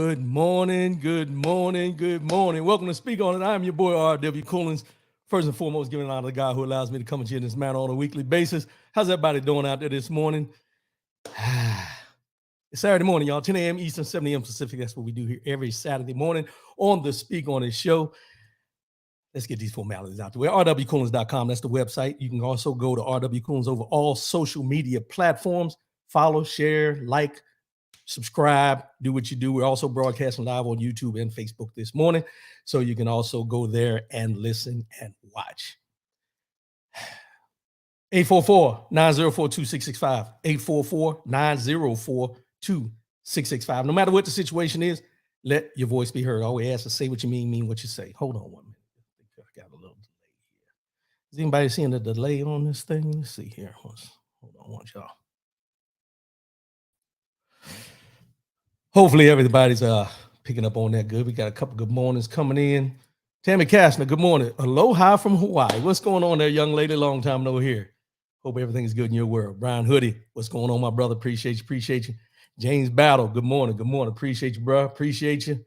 Good morning, good morning, good morning. Welcome to Speak On It. I'm your boy, R.W. Coolins. First and foremost, giving honor to the guy who allows me to come at you in this manner on a weekly basis. How's everybody doing out there this morning? It's Saturday morning, y'all. 10 a.m. Eastern, 7 a.m. Pacific. That's what we do here every Saturday morning on the Speak On It show. Let's get these formalities out the way. rwcoolins.com, that's the website. You can also go to RW Coolins over all social media platforms. Follow, share, like, subscribe, do what you do. We're also broadcasting live on YouTube and Facebook this morning, so you can also go there and listen and watch. 844-904-2665, 844-904-2665. No matter what the situation is, let your voice be heard. Always ask to say what you mean what you say. Hold on 1 minute. I got a little delay here. Is anybody seeing the delay on this thing? Let's see here. Hold on, y'all. Hopefully everybody's picking up on that good. We got a couple good mornings coming in. Tammy Kastner, good morning. Aloha from Hawaii. What's going on there, young lady? Long time no here. Hope everything is good in your world. Brian Hoodie, what's going on, my brother? Appreciate you. James Battle, good morning. Appreciate you, bro. Appreciate you.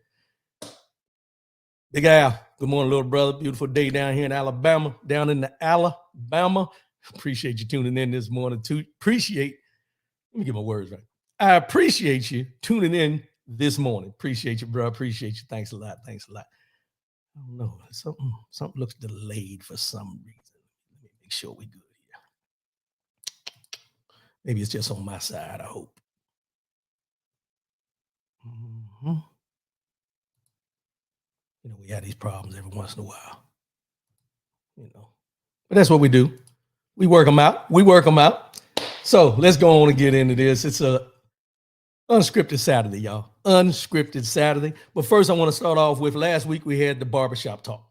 Big Al, good morning, little brother. Beautiful day down here in Alabama, Appreciate you tuning in this morning too. Let me get my words right. I appreciate you tuning in this morning. Appreciate you, bro. Appreciate you. Thanks a lot. I don't know. Something looks delayed for some reason. Let me make sure we're good here. Maybe it's just on my side, I hope. You know, we have these problems every once in a while. You know, but that's what we do. We work them out. So let's go on and get into this. It's a unscripted Saturday, y'all. Unscripted Saturday. But first, I want to start off with last week we had the barbershop talk.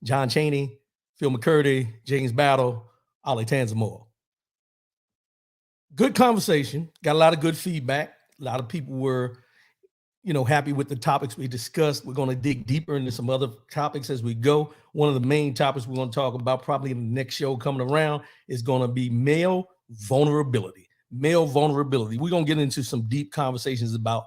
John Chaney, Phil McCurdy, James Battle, Ollie Tanzamore. Good conversation. Got a lot of good feedback. A lot of people were, happy with the topics we discussed. We're going to dig deeper into some other topics as we go. One of the main topics we're going to talk about probably in the next show coming around is going to be male vulnerability. We're going to get into some deep conversations about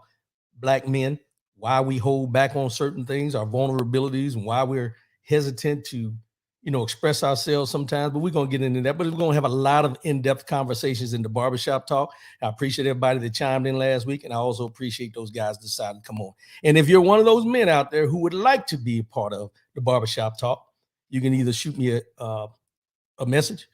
Black men, why we hold back on certain things, our vulnerabilities, and why we're hesitant to, express ourselves sometimes. But we're going to get into that. But we're going to have a lot of in-depth conversations in the barbershop talk. I appreciate everybody that chimed in last week, and I also appreciate those guys that decided to come on. And if you're one of those men out there who would like to be a part of the barbershop talk, you can either shoot me a message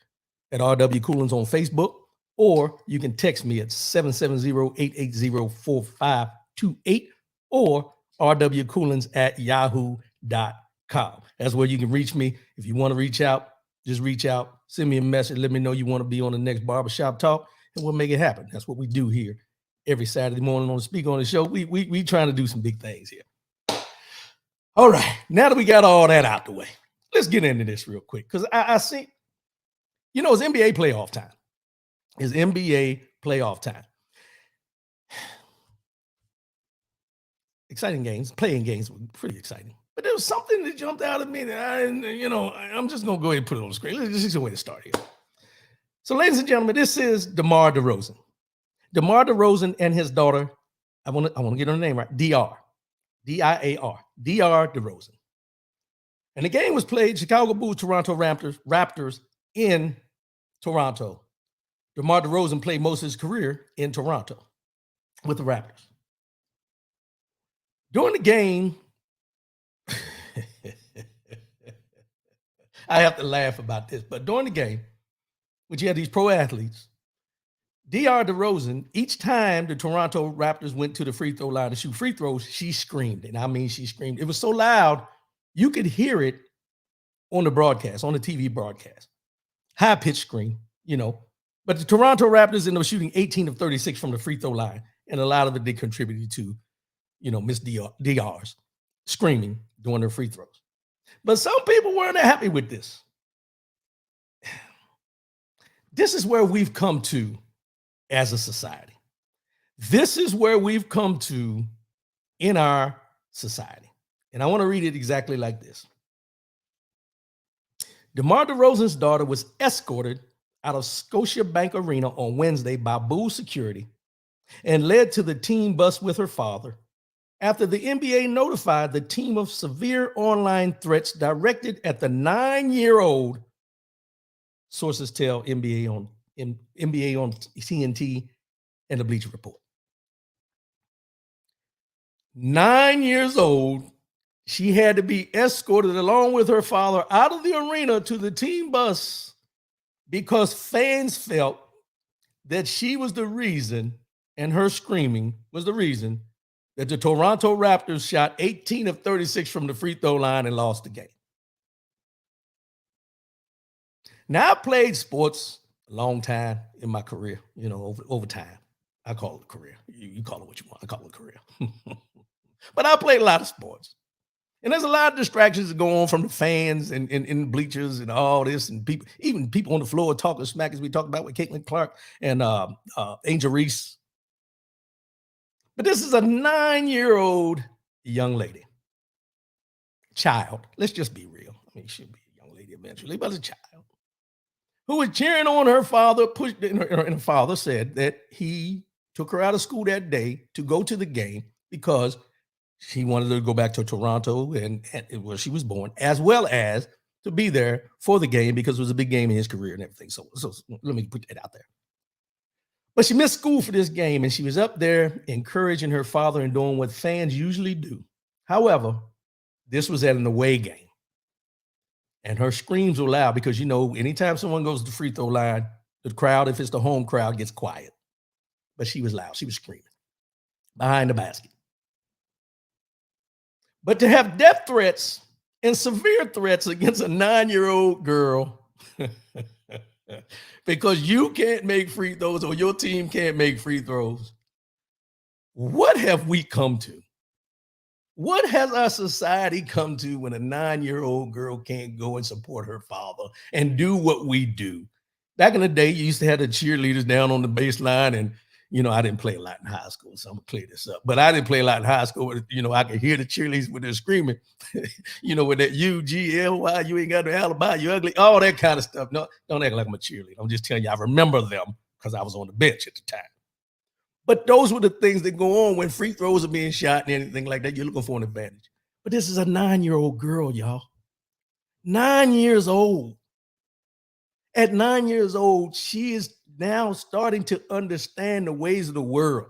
at RW Coolins on Facebook, or you can text me at 770-880-4528 or rwcoolins@yahoo.com. That's where you can reach me. If you want to reach out, just reach out, send me a message, let me know you want to be on the next barbershop talk, and we'll make it happen. That's what we do here every Saturday morning on the Speak On the Show. We trying to do some big things here. All right, now that we got all that out the way, let's get into this real quick, because I see, it's NBA playoff time. Exciting games, playing games were pretty exciting. But there was something that jumped out at me that I'm just going to go ahead and put it on the screen. This is a way to start here. So, ladies and gentlemen, this is DeMar DeRozan. DeMar DeRozan and his daughter, I want to get her name right, DR, D-I-A-R, DR DeRozan. And the game was played, Chicago Bulls, Toronto Raptors in Toronto. DeMar DeRozan played most of his career in Toronto with the Raptors. During the game, I have to laugh about this, but during the game, which you had these pro athletes, DR DeRozan, each time the Toronto Raptors went to the free throw line to shoot free throws, she screamed. And I mean, she screamed. It was so loud, you could hear it on the broadcast, on the TV broadcast. High-pitched scream, But the Toronto Raptors ended up shooting 18 of 36 from the free throw line, and a lot of it they contributed to, Miss DR's screaming during their free throws. But some people weren't happy with this. This is where we've come to as a society. This is where we've come to in our society. And I want to read it exactly like this. DeMar DeRozan's daughter was escorted out of Scotiabank Arena on Wednesday by Bulls security and led to the team bus with her father, after the NBA notified the team of severe online threats directed at the 9-year-old, sources tell NBA on TNT and the Bleacher Report. 9 years old, she had to be escorted along with her father out of the arena to the team bus because fans felt that she was the reason, and her screaming was the reason, that the Toronto Raptors shot 18 of 36 from the free throw line and lost the game. Now, I played sports a long time in my career, over time. I call it a career. You call it what you want. I call it a career. But I played a lot of sports. And there's a lot of distractions that go on from the fans and in bleachers and all this, and people, even people on the floor talking smack, as we talked about with Caitlin Clark and Angel Reese. But this is a 9-year-old young lady, child. Let's just be real. I mean, she'll be a young lady eventually, but a child who was cheering on her father. And her father said that he took her out of school that day to go to the game because she wanted to go back to Toronto and where she was born, as well as to be there for the game because it was a big game in his career and everything. So let me put that out there. But she missed school for this game, and she was up there encouraging her father and doing what fans usually do. However, this was at an away game, and her screams were loud because, anytime someone goes to the free throw line, the crowd, if it's the home crowd, gets quiet. But she was loud. She was screaming behind the basket. But to have death threats and severe threats against a 9-year-old girl because you can't make free throws or your team can't make free throws, what have we come to? What has our society come to when a 9-year-old girl can't go and support her father and do what we do? Back in the day, you used to have the cheerleaders down on the baseline, and I didn't play a lot in high school, so I'm gonna clear this up. But I didn't play a lot in high school. I could hear the cheerleaders with their screaming, with that UGLY, you ain't got no alibi, you ugly, all that kind of stuff. No, don't act like I'm a cheerleader. I'm just telling you, I remember them because I was on the bench at the time. But those were the things that go on when free throws are being shot and anything like that. You're looking for an advantage. But this is a 9-year-old girl, y'all. 9 years old. At 9 years old, she is now starting to understand the ways of the world.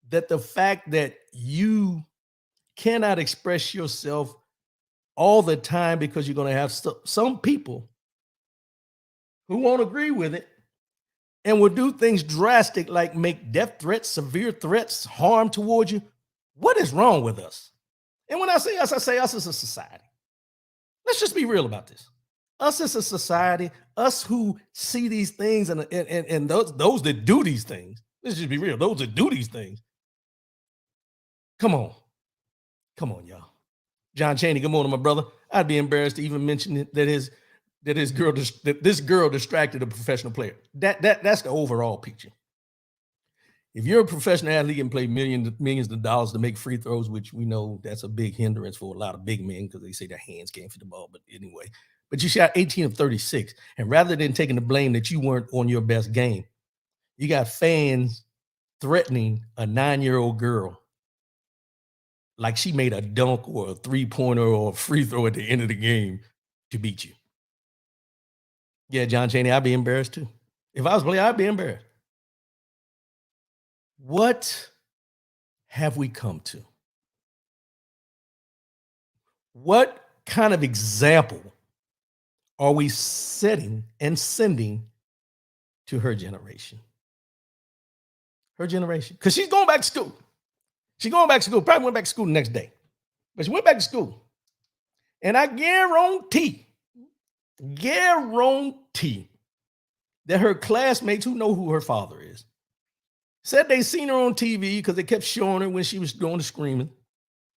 That the fact that you cannot express yourself all the time because you're going to have some people who won't agree with it and will do things drastic like make death threats, severe threats, harm towards you. What is wrong with us? And when I say us as a society. Let's just be real about this. Us as a society, us who see these things and those that do these things. Let's just be real. Those that do these things. Come on, y'all. John Chaney, good morning, my brother. I'd be embarrassed to even mention that this girl distracted a professional player. That's the overall picture. If you're a professional athlete and play millions of dollars to make free throws, which we know that's a big hindrance for a lot of big men because they say their hands can't fit the ball. But anyway, but you shot 18 of 36, and rather than taking the blame that you weren't on your best game, you got fans threatening a 9-year-old girl like she made a dunk or a three-pointer or a free throw at the end of the game to beat you. Yeah, John Chaney, I'd be embarrassed too. If I was playing, I'd be embarrassed. What have we come to? What kind of example are we setting and sending to her generation? Her generation. Because she's going back to school. Probably went back to school the next day. But she went back to school. And I guarantee that her classmates who know who her father is said they seen her on TV because they kept showing her when she was going to screaming.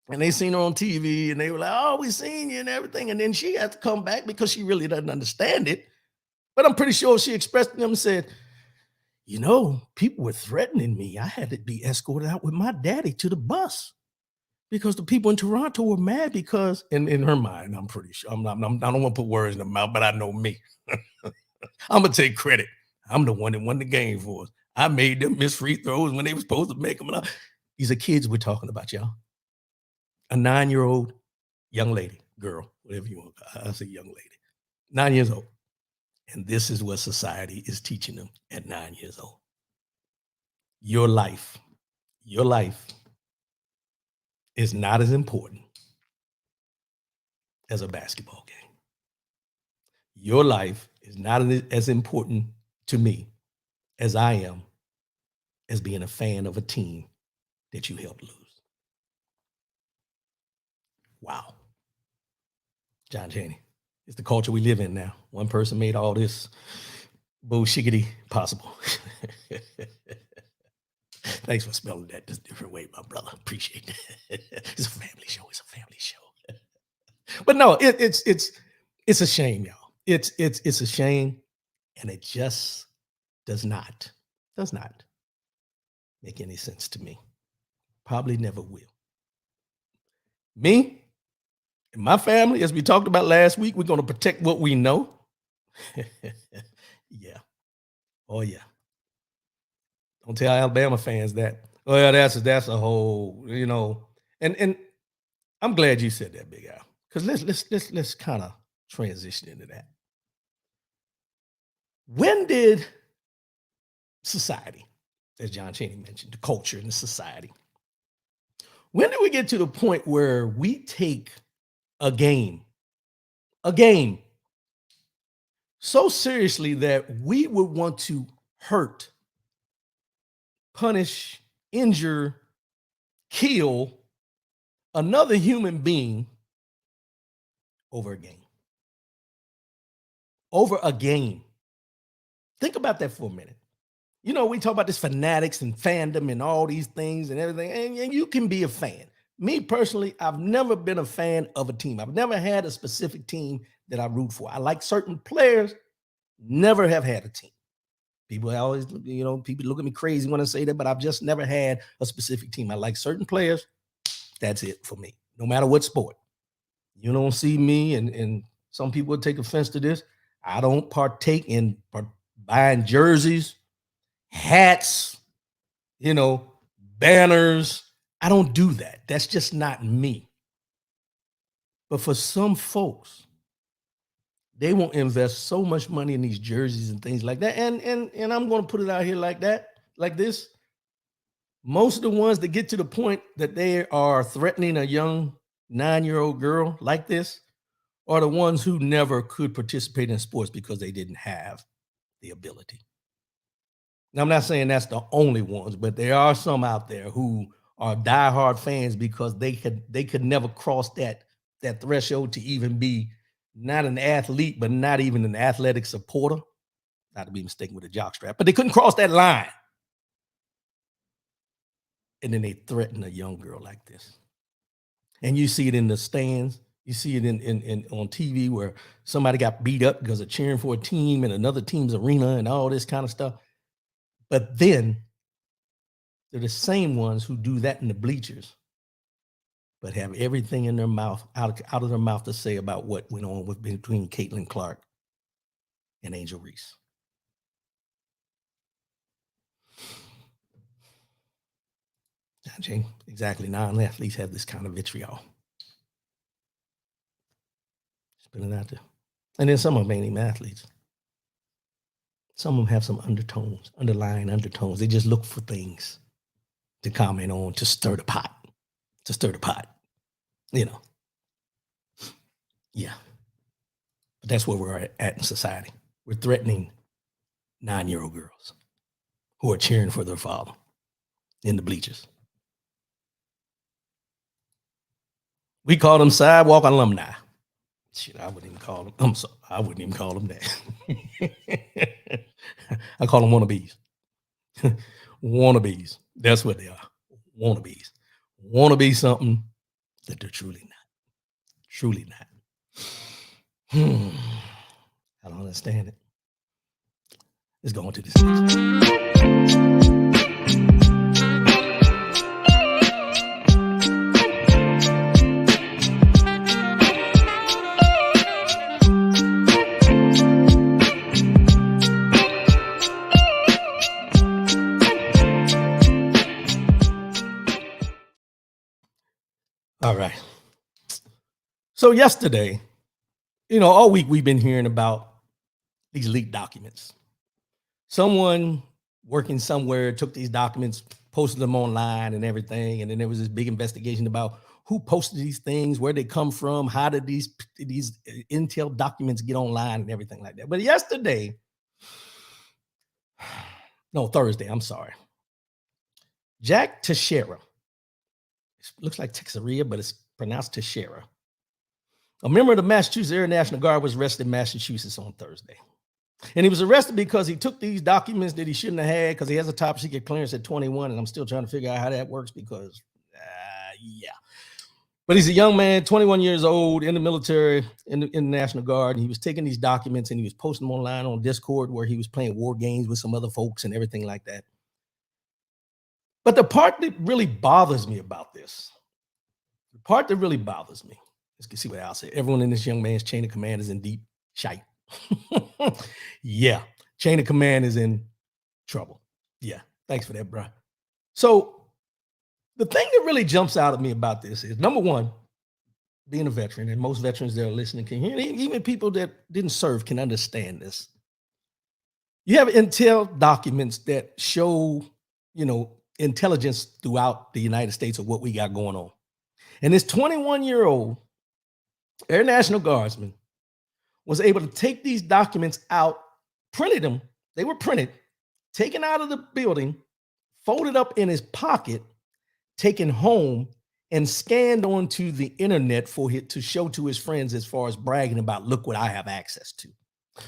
And they seen her on TV and they were like, oh, we seen you and everything. And then she had to come back because she really doesn't understand it. But I'm pretty sure she expressed to them and said, people were threatening me. I had to be escorted out with my daddy to the bus because the people in Toronto were mad because, in her mind, I'm pretty sure, I don't want to put words in her mouth, but I know me. I'm going to take credit. I'm the one that won the game for us. I made them miss free throws when they were supposed to make them. These are kids we're talking about, y'all. A 9-year-old young lady, girl, whatever you want. I say young lady, 9 years old. And this is what society is teaching them at 9 years old. Your life is not as important as a basketball game. Your life is not as important to me as I am as being a fan of a team that you helped lose. Wow. John Chaney. It's the culture we live in now. One person made all this bullshiggity possible. Thanks for spelling that this different way, my brother. Appreciate it. It's a family show. It's a family show. But no, it's a shame, y'all. It's a shame, and it just does not make any sense to me. Probably never will. Me and my family, as we talked about last week, we're going to protect what we know. Yeah. Oh yeah. Don't tell Alabama fans that. Well, that's a whole, and I'm glad you said that, Big Al, because let's kind of transition into that. When did society, as John Chaney mentioned, the culture and the society, when did we get to the point where we take a game so seriously that we would want to hurt, punish, injure, kill another human being over a game? Over a game. Think about that for a minute. We talk about this fanatics and fandom and all these things and everything, and you can be a fan. Me personally, I've never been a fan of a team. I've never had a specific team that I root for. I like certain players, never have had a team. People always, people look at me crazy when I say that, but I've just never had a specific team. I like certain players. That's it for me, no matter what sport. You don't see me, and some people would take offense to this. I don't partake in buying jerseys, hats, banners. I don't do that. That's just not me. But for some folks, they won't invest so much money in these jerseys and things like that. And I'm going to put it out here like this. Most of the ones that get to the point that they are threatening a young 9-year-old girl like this are the ones who never could participate in sports because they didn't have the ability. Now, I'm not saying that's the only ones, but there are some out there who are diehard fans because they could never cross that threshold to even be not an athlete, but not even an athletic supporter. Not to be mistaken with a jockstrap, but they couldn't cross that line. And then they threaten a young girl like this. And you see it in the stands. You see it in on TV where somebody got beat up because of cheering for a team in another team's arena and all this kind of stuff. But then they're the same ones who do that in the bleachers, but have everything in their mouth, out of their mouth to say about what went on between Caitlin Clark and Angel Reese. John Jane, exactly. Non-athletes have this kind of vitriol. Just put it out there. And then some of them ain't even athletes. Some of them have some underlying undertones. They just look for things to comment on, to stir the pot. Yeah. But that's where we're at in society. We're threatening 9-year-old girls who are cheering for their father in the bleachers. We call them sidewalk alumni. Shit, I wouldn't even call them. I'm sorry, I wouldn't even call them that. I call them wannabes. Wannabes. That's what they are. Wannabes. Wanna be something that they're truly not. Truly not. I don't understand it. Let's go on to this next. All right. So yesterday, all week we've been hearing about these leaked documents. Someone working somewhere took these documents, posted them online and everything, and then there was this big investigation about who posted these things, where they come from, how did these intel documents get online and everything like that. But yesterday, no, Thursday, I'm sorry. Jack Teixeira, it looks like Teixeira, but it's pronounced Teixeira. A member of the Massachusetts Air National Guard was arrested in Massachusetts on Thursday. And he was arrested because he took these documents that he shouldn't have had because he has a top secret clearance at 21. And I'm still trying to figure out how that works because, yeah. But he's a young man, 21 years old, in the military, in the National Guard. And he was taking these documents and he was posting them online on Discord where he was playing war games with some other folks and everything like that. But the part that really bothers me about this, let's see what I'll say. Everyone in this young man's chain of command is in deep shite. Yeah, chain of command is in trouble. Yeah, thanks for that, bro. So the thing that really jumps out at me about this is, number one, being a veteran, and most veterans that are listening can hear, even people that didn't serve can understand this. You have intel documents that show, intelligence throughout the United States of what we got going on. And this 21-year-old Air National Guardsman was able to take these documents out, printed them. They were printed, taken out of the building, folded up in his pocket, taken home, and scanned onto the internet for it to show to his friends as far as bragging about, look what I have access to.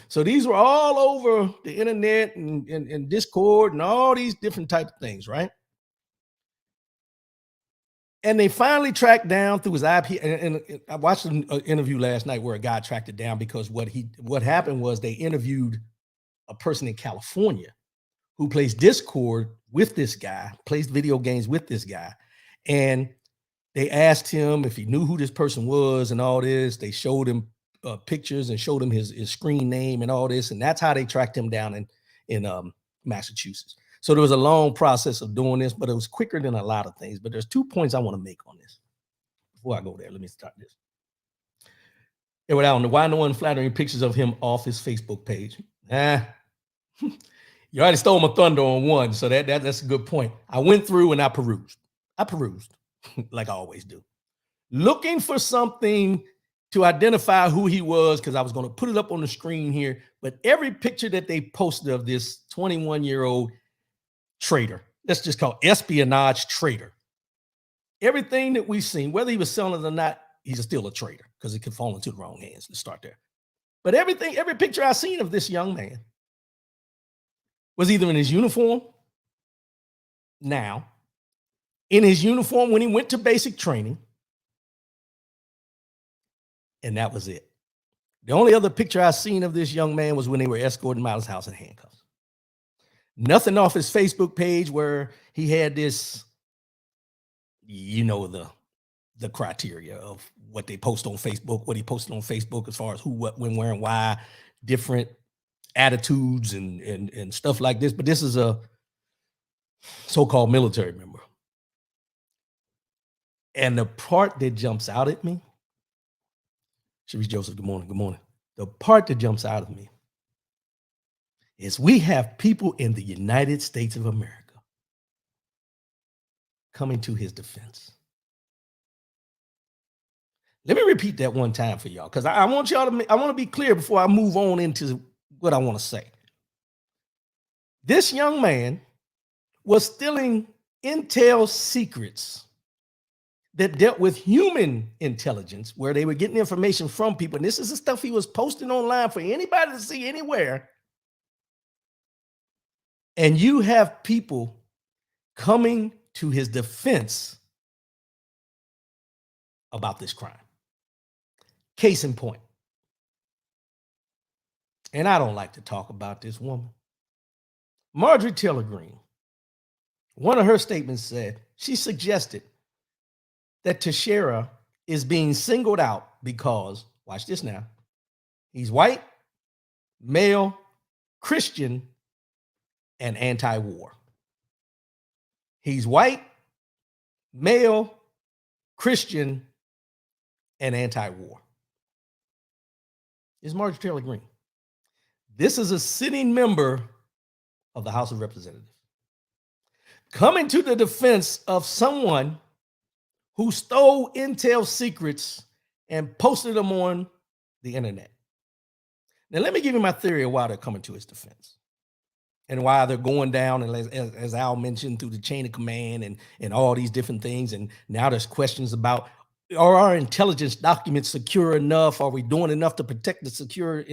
So these were all over the internet and Discord and all these different types of things, right? And they finally tracked down through his IP. And I watched an interview last night where a guy tracked it down because what happened was they interviewed a person in California who plays Discord with this guy, plays video games with this guy. And they asked him if he knew who this person was and all this. They showed him pictures and showed him his screen name and all this. And that's how they tracked him down in Massachusetts. So there was a long process of doing this, but it was quicker than a lot of things. But there's 2 points I want to make on this. Before I go there, let me start this. Edward Allen, why no one flattering pictures of him off his Facebook page? You already stole my thunder on one, so that's a good point. I went through and I perused like I always do, looking for something to identify who he was because I was going to put it up on the screen here. But every picture that they posted of this 21-year-old traitor, let's just call espionage traitor. Everything that we've seen, whether he was selling it or not, he's still a traitor because it could fall into the wrong hands. Let's start there. But every picture I've seen of this young man was either in his uniform now, in his uniform when he went to basic training, and that was it. The only other picture I've seen of this young man was when they were escorting him out of his house in handcuffs. Nothing off his Facebook page where he had this, the criteria of what they post on Facebook, what he posted on Facebook as far as who, what, when, where, and why, different attitudes and stuff like this. But this is a so-called military member. And the part that jumps out at me, Sharice Joseph, good morning, good morning. The part that jumps out at me is we have people in the United States of America coming to his defense. Let me repeat that one time for y'all, because I want to be clear before I move on into what I want to say. This young man was stealing intel secrets that dealt with human intelligence, where they were getting information from people. And this is the stuff he was posting online for anybody to see anywhere. And you have people coming to his defense about this crime. Case in point. And I don't like to talk about this woman. Marjorie Taylor Greene, one of her statements said, she suggested that Teixeira is being singled out because, watch this now, he's white, male, Christian, and anti-war. He's white, male, Christian, and anti-war. Is Marjorie Taylor Greene. This is a sitting member of the House of Representatives coming to the defense of someone who stole intel secrets and posted them on the internet. Now, let me give you my theory of why they're coming to his defense and why they're going down, and as Al mentioned, through the chain of command and all these different things. And now there's questions about, are our intelligence documents secure enough? Are we doing enough to protect the secure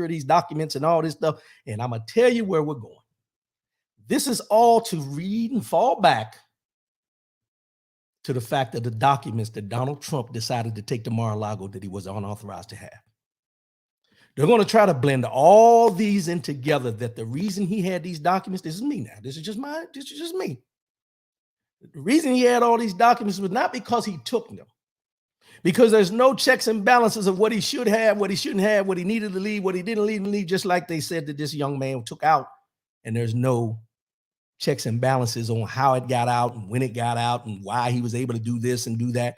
these documents and all this stuff? And I'm going to tell you where we're going. This is all to read and fall back to the fact that the documents that Donald Trump decided to take to Mar-a-Lago that he was unauthorized to have. They're going to try to blend all these in together, that the reason he had these documents, this is me now, this is just me. The reason he had all these documents was not because he took them, because there's no checks and balances of what he should have, what he shouldn't have, what he needed to leave, what he didn't leave, just like they said that this young man took out, and there's no checks and balances on how it got out and when it got out and why he was able to do this and do that.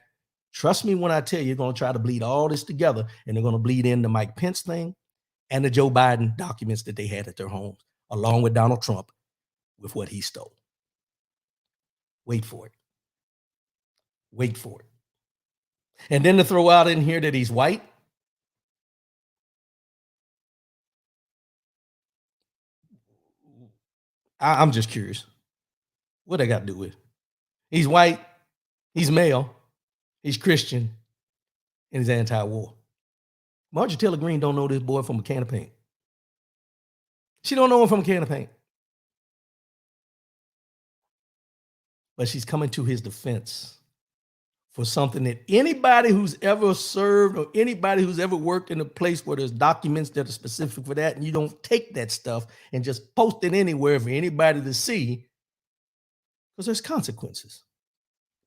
Trust me when I tell you, you're going to try to bleed all this together, and they're going to bleed in the Mike Pence thing and the Joe Biden documents that they had at their homes, along with Donald Trump, with what he stole. Wait for it. Wait for it. And then to throw out in here that he's white. I'm just curious. What they got to do with it? He's white, he's male, he's Christian, and he's anti-war. Marjorie Taylor Greene don't know this boy from a can of paint. She don't know him from a can of paint. But she's coming to his defense for something that anybody who's ever served or anybody who's ever worked in a place where there's documents that are specific for that, and you don't take that stuff and just post it anywhere for anybody to see, because there's consequences.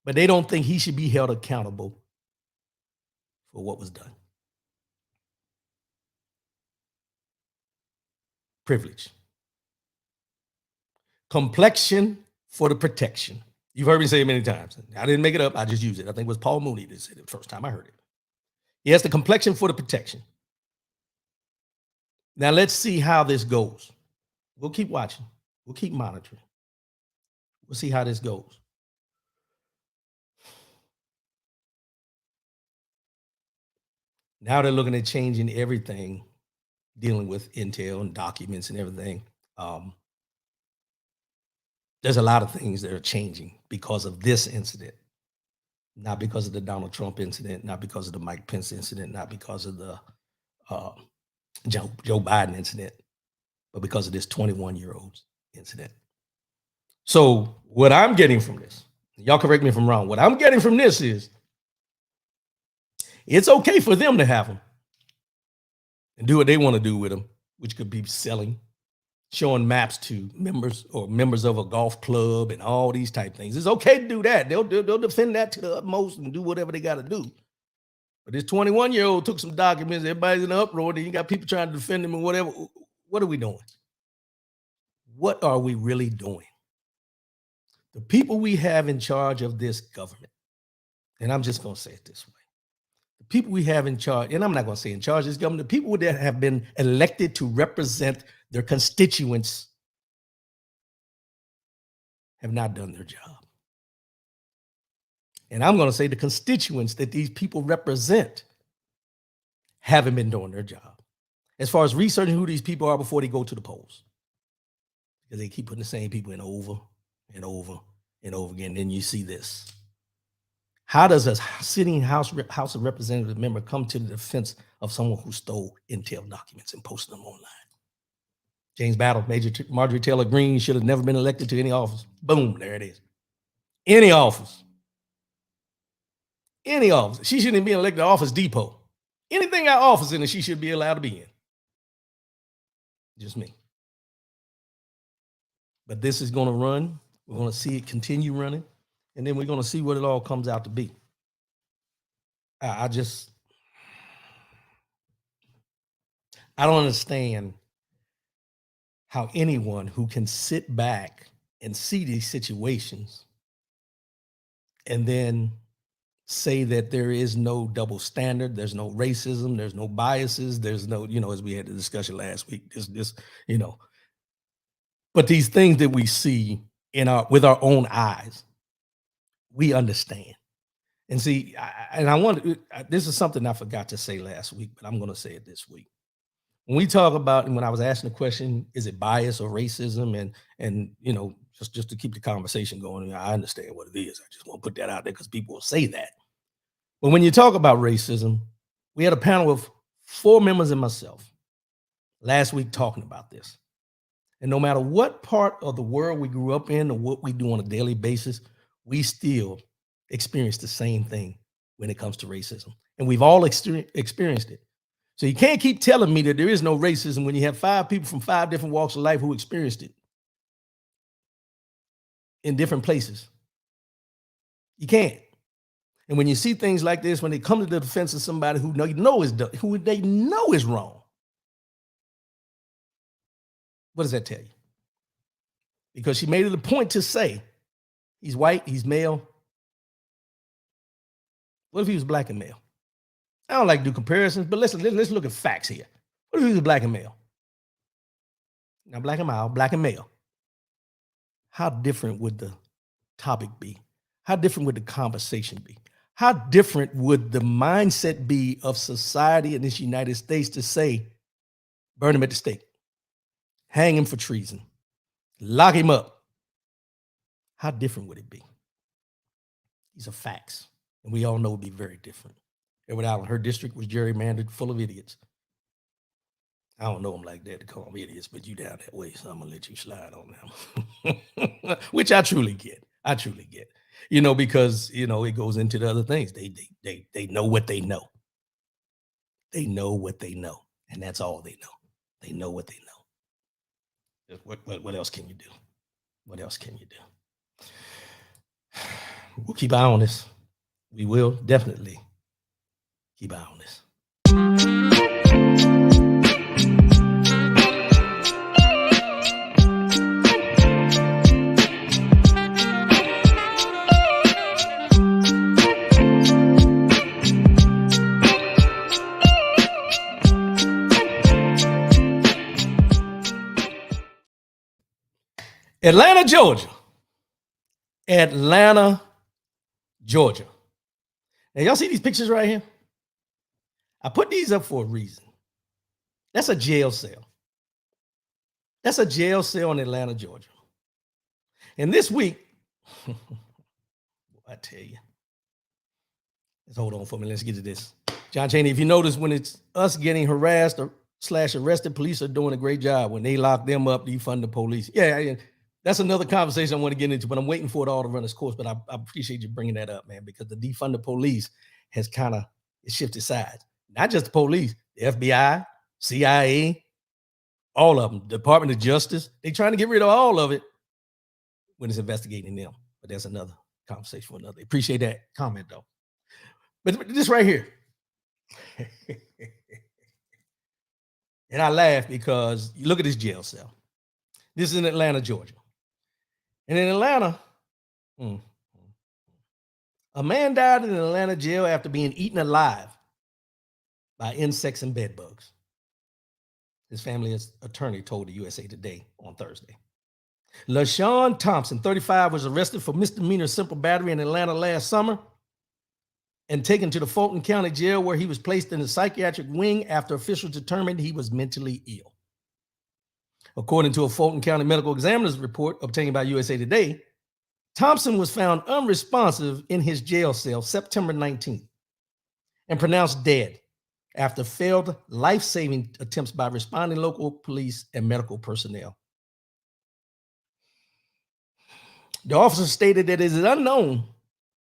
But they don't think he should be held accountable for what was done. Privilege. Complexion for the protection. You've heard me say it many times. I didn't make it up. I just used it. I think it was Paul Mooney that said it the first time I heard it. He has the complexion for the protection. Now let's see how this goes. We'll keep watching. We'll keep monitoring. We'll see how this goes. Now they're looking at changing everything, dealing with intel and documents and everything. There's a lot of things that are changing because of this incident, not because of the Donald Trump incident, not because of the Mike Pence incident, not because of the Joe Biden incident, but because of this 21-year-old incident. So what I'm getting from this, y'all correct me if I'm wrong, what I'm getting from this is it's okay for them to have them and do what they want to do with them, which could be selling, showing maps to members or members of a golf club and all these type things. It's okay to do that. They'll defend that to the utmost and do whatever they got to do. But this 21-year-old took some documents. Everybody's in an uproar. Then you got people trying to defend him and whatever. What are we doing? What are we really doing? The people we have in charge of this government, and I'm just going to say it this way. The people we have in charge, and I'm not going to say in charge of this government, the people that have been elected to represent their constituents have not done their job. And I'm going to say the constituents that these people represent haven't been doing their job as far as researching who these people are before they go to the polls. Because they keep putting the same people in over and over and over again. Then you see this. How does a sitting House of Representatives member come to the defense of someone who stole intel documents and posted them online? James Battle, Marjorie Taylor Greene should have never been elected to any office. Boom, there it is. Any office. Any office. She shouldn't be elected to Office Depot. Anything got office in it, she should be allowed to be in. Just me. But this is going to run. We're going to see it continue running. And then we're going to see what it all comes out to be. I don't understand how anyone who can sit back and see these situations and then say that there is no double standard, there's no racism, there's no biases, there's no, as we had the discussion last week, this, but these things that we see with our own eyes, we understand. And see, I want this is something I forgot to say last week, but I'm going to say it this week. When we talk about, and when I was asking the question, is it bias or racism? And just to keep the conversation going, I understand what it is. I just want to put that out there because people will say that. But when you talk about racism, we had a panel of 4 members and myself last week talking about this. And no matter what part of the world we grew up in or what we do on a daily basis, we still experience the same thing when it comes to racism. And we've all experienced it. So you can't keep telling me that there is no racism when you have 5 people from 5 different walks of life who experienced it in different places. You can't. And when you see things like this, when they come to the defense of somebody who they know is wrong, what does that tell you? Because she made it a point to say, he's white, he's male. What if he was black and male? I don't like to do comparisons, but let's look at facts here. What if he was black and male? Now, black and male. How different would the topic be? How different would the conversation be? How different would the mindset be of society in this United States to say, burn him at the stake, hang him for treason, lock him up? How different would it be? These are facts, and we all know it would be very different. Edward Allen, her district was gerrymandered full of idiots. I don't know them like that to call them idiots, but you down that way, so I'm gonna let you slide on them. Which I truly get. Because it goes into the other things. They know what they know. They know what they know, and that's all they know. They know what they know. What else can you do? What else can you do? We'll keep an eye on this. We will definitely keep an eye on this. Atlanta, Georgia. Now, y'all see these pictures right here? I put these up for a reason. That's a jail cell. That's a jail cell in Atlanta, Georgia. And this week, I tell you, let's hold on for a minute. Let's get to this. John Chaney, if you notice, when it's us getting harassed or /arrested, police are doing a great job. When they lock them up, defund the police. Yeah, that's another conversation I want to get into, but I'm waiting for it all to run its course. But I appreciate you bringing that up, man, because the defund the police has kind of shifted sides. Not just the police, the FBI, CIA, all of them, Department of Justice. They're trying to get rid of all of it when it's investigating them. But that's another conversation for another. Appreciate that comment, though. But this right here. And I laugh because you look at this jail cell. This is in Atlanta, Georgia. And in Atlanta, a man died in an Atlanta jail after being eaten alive by insects and bed bugs. His family's attorney told the USA Today on Thursday. LaShawn Thompson, 35, was arrested for misdemeanor simple battery in Atlanta last summer and taken to the Fulton County Jail, where he was placed in a psychiatric wing after officials determined he was mentally ill. According to a Fulton County medical examiner's report obtained by USA Today, Thompson was found unresponsive in his jail cell September 19th and pronounced dead after failed life-saving attempts by responding local police and medical personnel. The officer stated that it is unknown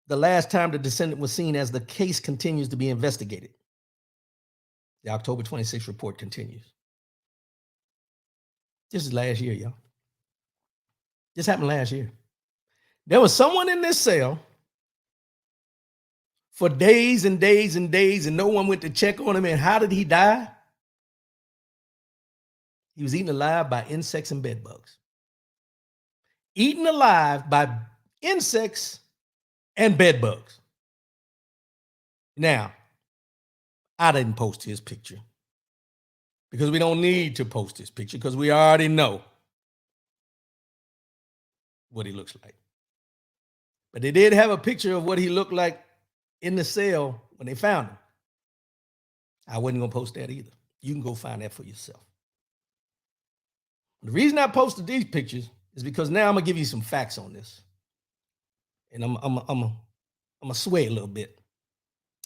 the last time the descendant was seen, as the case continues to be investigated. The October 26th report continues. This is last year, y'all. This happened last year. There was someone in this cell for days and days and days, and no one went to check on him. And how did he die? He was eaten alive by insects and bed bugs. Eaten alive by insects and bed bugs. Now, I didn't post his picture because we don't need to post his picture because we already know what he looks like. But they did have a picture of what he looked like in the cell when they found him. I wasn't going to post that either. You can go find that for yourself. The reason I posted these pictures is because now I'm going to give you some facts on this. And I'm going to sway a little bit.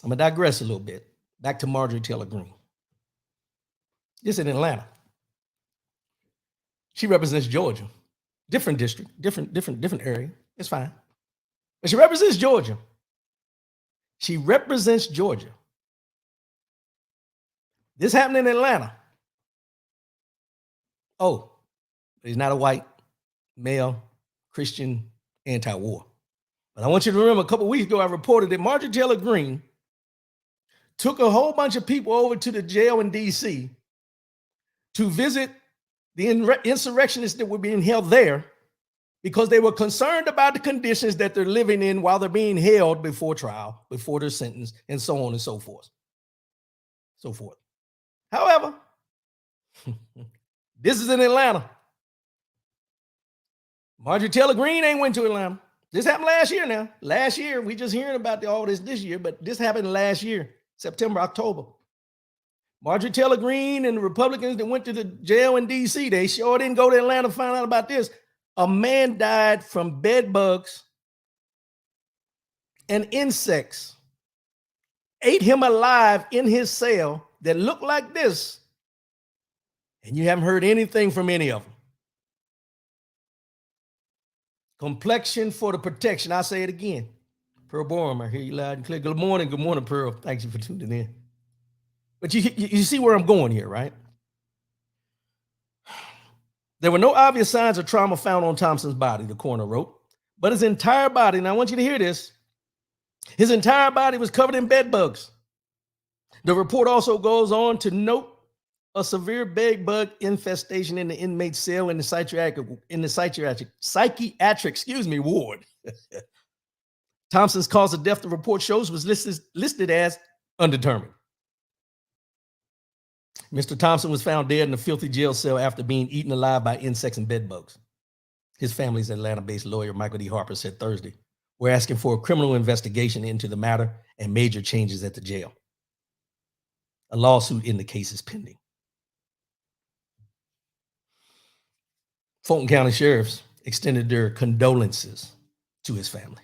I'm going to digress a little bit. Back to Marjorie Taylor Greene. This in Atlanta. She represents Georgia. Different district, different area. It's fine. But she represents Georgia. She represents Georgia. This happened in Atlanta. Oh, he's not a white, male, Christian, anti-war. But I want you to remember a couple of weeks ago, I reported that Marjorie Taylor Greene took a whole bunch of people over to the jail in D.C. to visit the insurrectionists that were being held there because they were concerned about the conditions that they're living in while they're being held before trial, before they're sentenced, and so on and so forth. However, this is in Atlanta. Marjorie Taylor Greene ain't went to Atlanta. This happened last year now. Last year, we just hearing about all this year, but this happened last year, September, October. Marjorie Taylor Greene and the Republicans that went to the jail in D.C., they sure didn't go to Atlanta to find out about this. A man died from bed bugs and insects, ate him alive in his cell that looked like this, and you haven't heard anything from any of them. Complexion for the protection. I'll say it again. Pearl Borum, I hear you loud and clear. Good morning, Pearl. Thanks you for tuning in. But you see where I'm going here, right? There were no obvious signs of trauma found on Thompson's body, the coroner wrote, but his entire body, and I want you to hear this, his entire body was covered in bed bugs. The report also goes on to note a severe bed bug infestation in the inmate cell in the psychiatric ward. Thompson's cause of death, the report shows, was listed as undetermined. Mr. Thompson was found dead in a filthy jail cell after being eaten alive by insects and bed bugs. His family's Atlanta-based lawyer, Michael D. Harper, said Thursday, "We're asking for a criminal investigation into the matter and major changes at the jail. A lawsuit in the case is pending." Fulton County sheriffs extended their condolences to his family.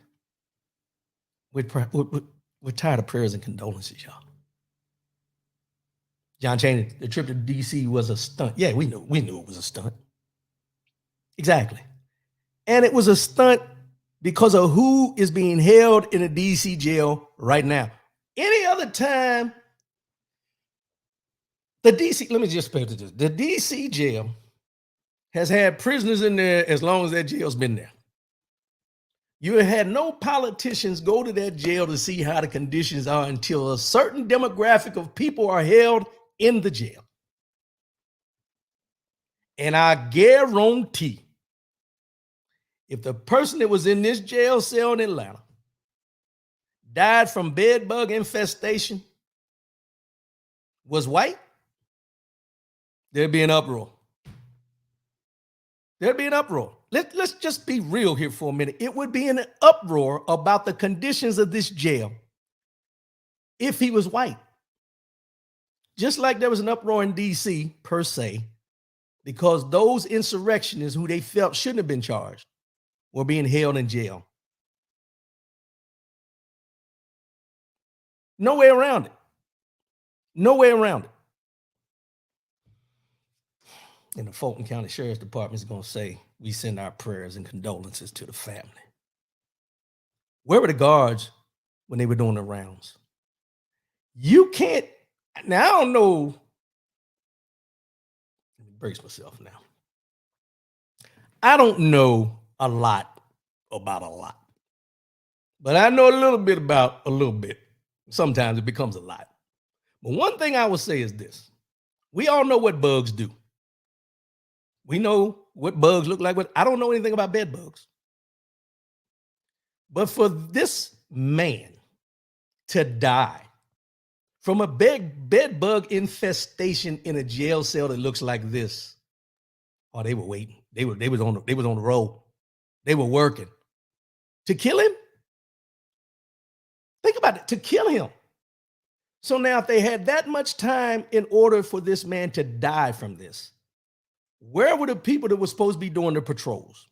We're tired of prayers and condolences, y'all. John Chaney, the trip to D.C. was a stunt. Yeah, we knew it was a stunt. Exactly. And it was a stunt because of who is being held in a D.C. jail right now. Any other time, let me just pay attention. The D.C. jail has had prisoners in there as long as that jail's been there. You have had no politicians go to that jail to see how the conditions are until a certain demographic of people are held in the jail. And I guarantee if the person that was in this jail cell in Atlanta died from bed bug infestation was white, there'd be an uproar. There'd be an uproar. Let's just be real here for a minute. It would be an uproar about the conditions of this jail if he was white. Just like there was an uproar in D.C. per se, because those insurrectionists who they felt shouldn't have been charged were being held in jail. No way around it. No way around it. And the Fulton County Sheriff's Department is going to say, we send our prayers and condolences to the family. Where were the guards when they were doing the rounds? You can't, now I don't know, let me brace myself now. I don't know a lot about a lot, but I know a little bit about a little bit. Sometimes it becomes a lot. But one thing I will say is this. We all know what bugs do. We know what bugs look like, but I don't know anything about bed bugs. But for this man to die from a bed bug infestation in a jail cell that looks like this. Oh, they were waiting. They was on the roll. They were working to kill him. Think about it, to kill him. So now, if they had that much time in order for this man to die from this, where were the people that were supposed to be doing the patrols?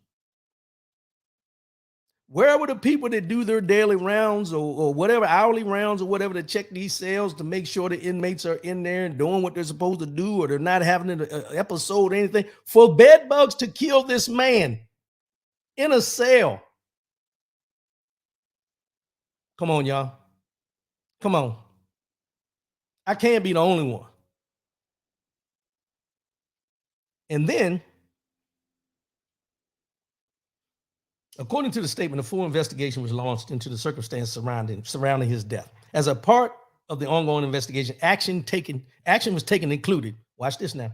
Where were the people that do their daily rounds or whatever, hourly rounds or whatever, to check these cells to make sure the inmates are in there and doing what they're supposed to do, or they're not having an episode or anything? For bed bugs to kill this man in a cell. Come on, y'all. Come on. I can't be the only one. And then, according to the statement, a full investigation was launched into the circumstances surrounding his death. As a part of the ongoing investigation, action was taken, included, watch this now,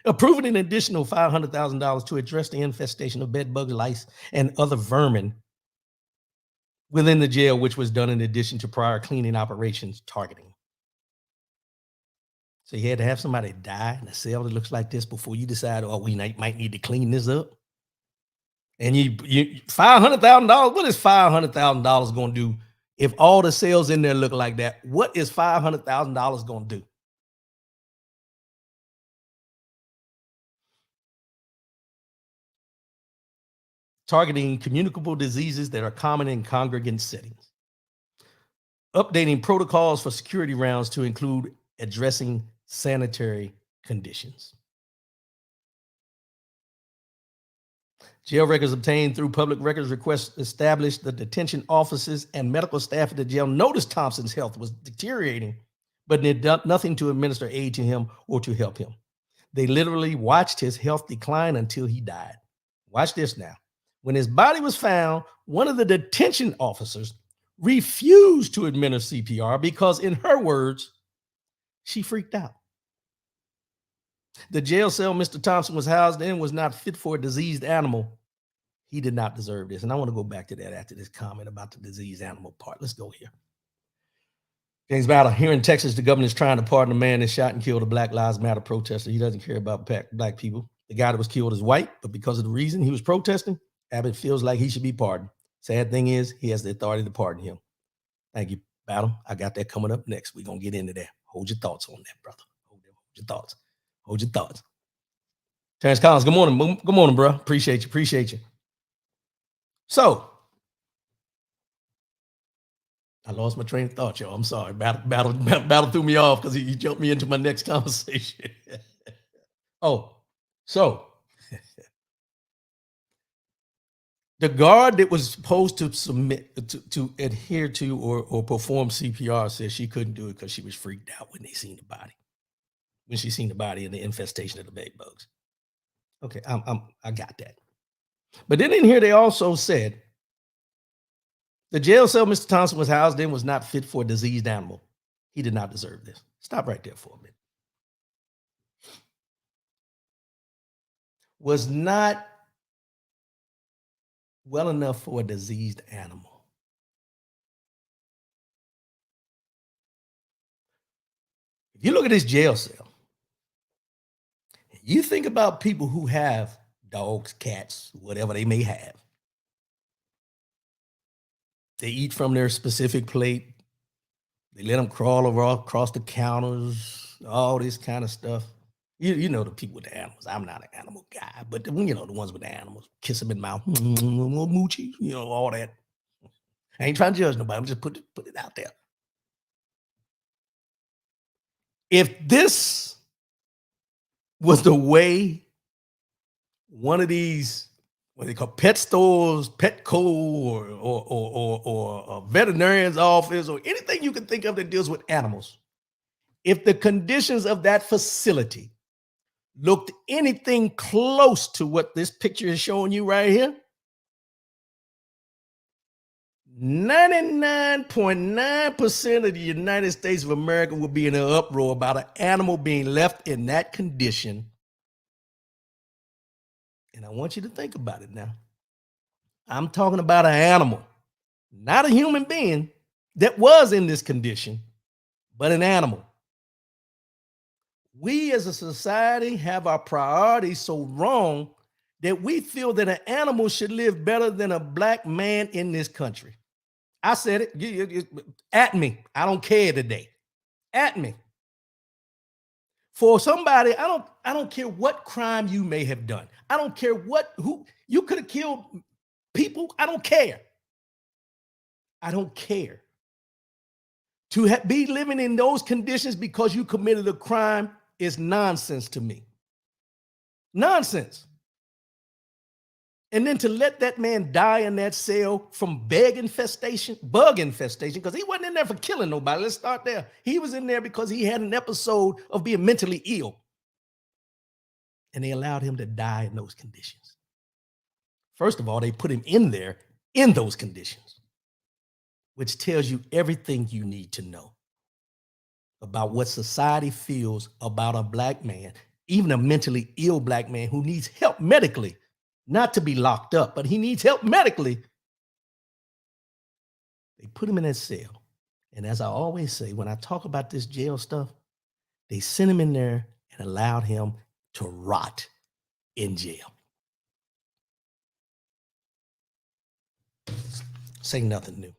approving an additional $500,000 to address the infestation of bed bugs, lice, and other vermin within the jail, which was done in addition to prior cleaning operations targeting. So you had to have somebody die in a cell that looks like this before you decide, oh, we might need to clean this up. And you $500,000. What is $500,000 going to do if all the cells in there look like that? What is $500,000 going to do? Targeting communicable diseases that are common in congregant settings. Updating protocols for security rounds to include addressing sanitary conditions. Jail records obtained through public records requests established the detention offices and medical staff at the jail noticed Thompson's health was deteriorating, but did nothing to administer aid to him or to help him. They literally watched his health decline until he died. Watch this now. When his body was found, one of the detention officers refused to administer CPR because, in her words, she freaked out. The jail cell Mr. Thompson was housed in was not fit for a diseased animal. He did not deserve this. And I want to go back to that after this comment about the diseased animal part. Let's go here. James Battle, here in Texas, the governor is trying to pardon a man that shot and killed a Black Lives Matter protester. He doesn't care about black people. The guy that was killed is white, but because of the reason he was protesting, Abbott feels like he should be pardoned. Sad thing is, he has the authority to pardon him. Thank you, Battle. I got that coming up next. We're going to get into that. Hold your thoughts on that, brother. Hold your thoughts. Hold your thoughts. Terrence Collins, good morning. Good morning, bro. Appreciate you. So, I lost my train of thought, y'all. I'm sorry. Battle threw me off because he jumped me into my next conversation. So the guard that was supposed to submit to adhere to or perform CPR said she couldn't do it because she was freaked out when she seen the body and the infestation of the bed bugs. Okay, I got that. But then in here they also said the jail cell Mr. Thompson was housed in was not fit for a diseased animal. He did not deserve this. Stop right there for a minute. Was not well enough for a diseased animal. If you look at this jail cell, you think about people who have dogs, cats, whatever they may have. They eat from their specific plate. They let them crawl across the counters, all this kind of stuff. You know the people with the animals. I'm not an animal guy, but the ones with the animals, kiss them in the mouth, moochie, all that. I ain't trying to judge nobody. I'm just put it out there. If this was the way one of these, what they call pet stores, Petco, or a veterinarian's office, or anything you can think of that deals with animals, if the conditions of that facility looked anything close to what this picture is showing you right here, 99.9% of the United States of America would be in an uproar about an animal being left in that condition. And I want you to think about it now. I'm talking about an animal, not a human being, that was in this condition but an animal. We as a society have our priorities so wrong that we feel that an animal should live better than a black man in this country. I said it. At me. I don't care today. At me. For somebody, I don't care what crime you may have done. I don't care who you could have killed people. I don't care. I don't care. To be living in those conditions because you committed a crime is nonsense to me. Nonsense. And then to let that man die in that cell from bug infestation, because he wasn't in there for killing nobody. Let's start there. He was in there because he had an episode of being mentally ill. And they allowed him to die in those conditions. First of all, they put him in there in those conditions, which tells you everything you need to know about what society feels about a black man, even a mentally ill black man who needs help medically, not to be locked up, but he needs help medically. They put him in that cell. And as I always say, when I talk about this jail stuff, they sent him in there and allowed him to rot in jail. Say nothing new.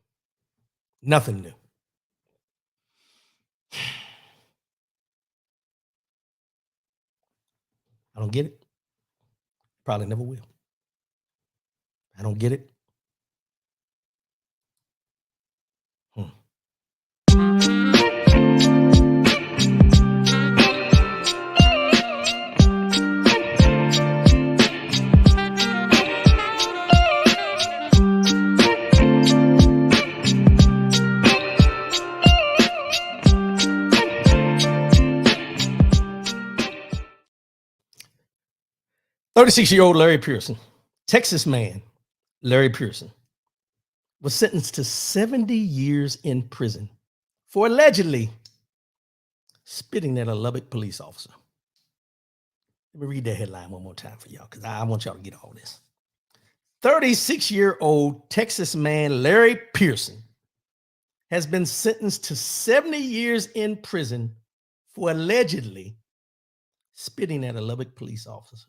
Nothing new. I don't get it. Probably never will. I don't get it. 36-year-old Larry Pearson, Texas man, Larry Pearson, was sentenced to 70 years in prison for allegedly spitting at a Lubbock police officer. Let me read that headline one more time for y'all because I want y'all to get all this. 36-year-old Texas man Larry Pearson has been sentenced to 70 years in prison for allegedly spitting at a Lubbock police officer.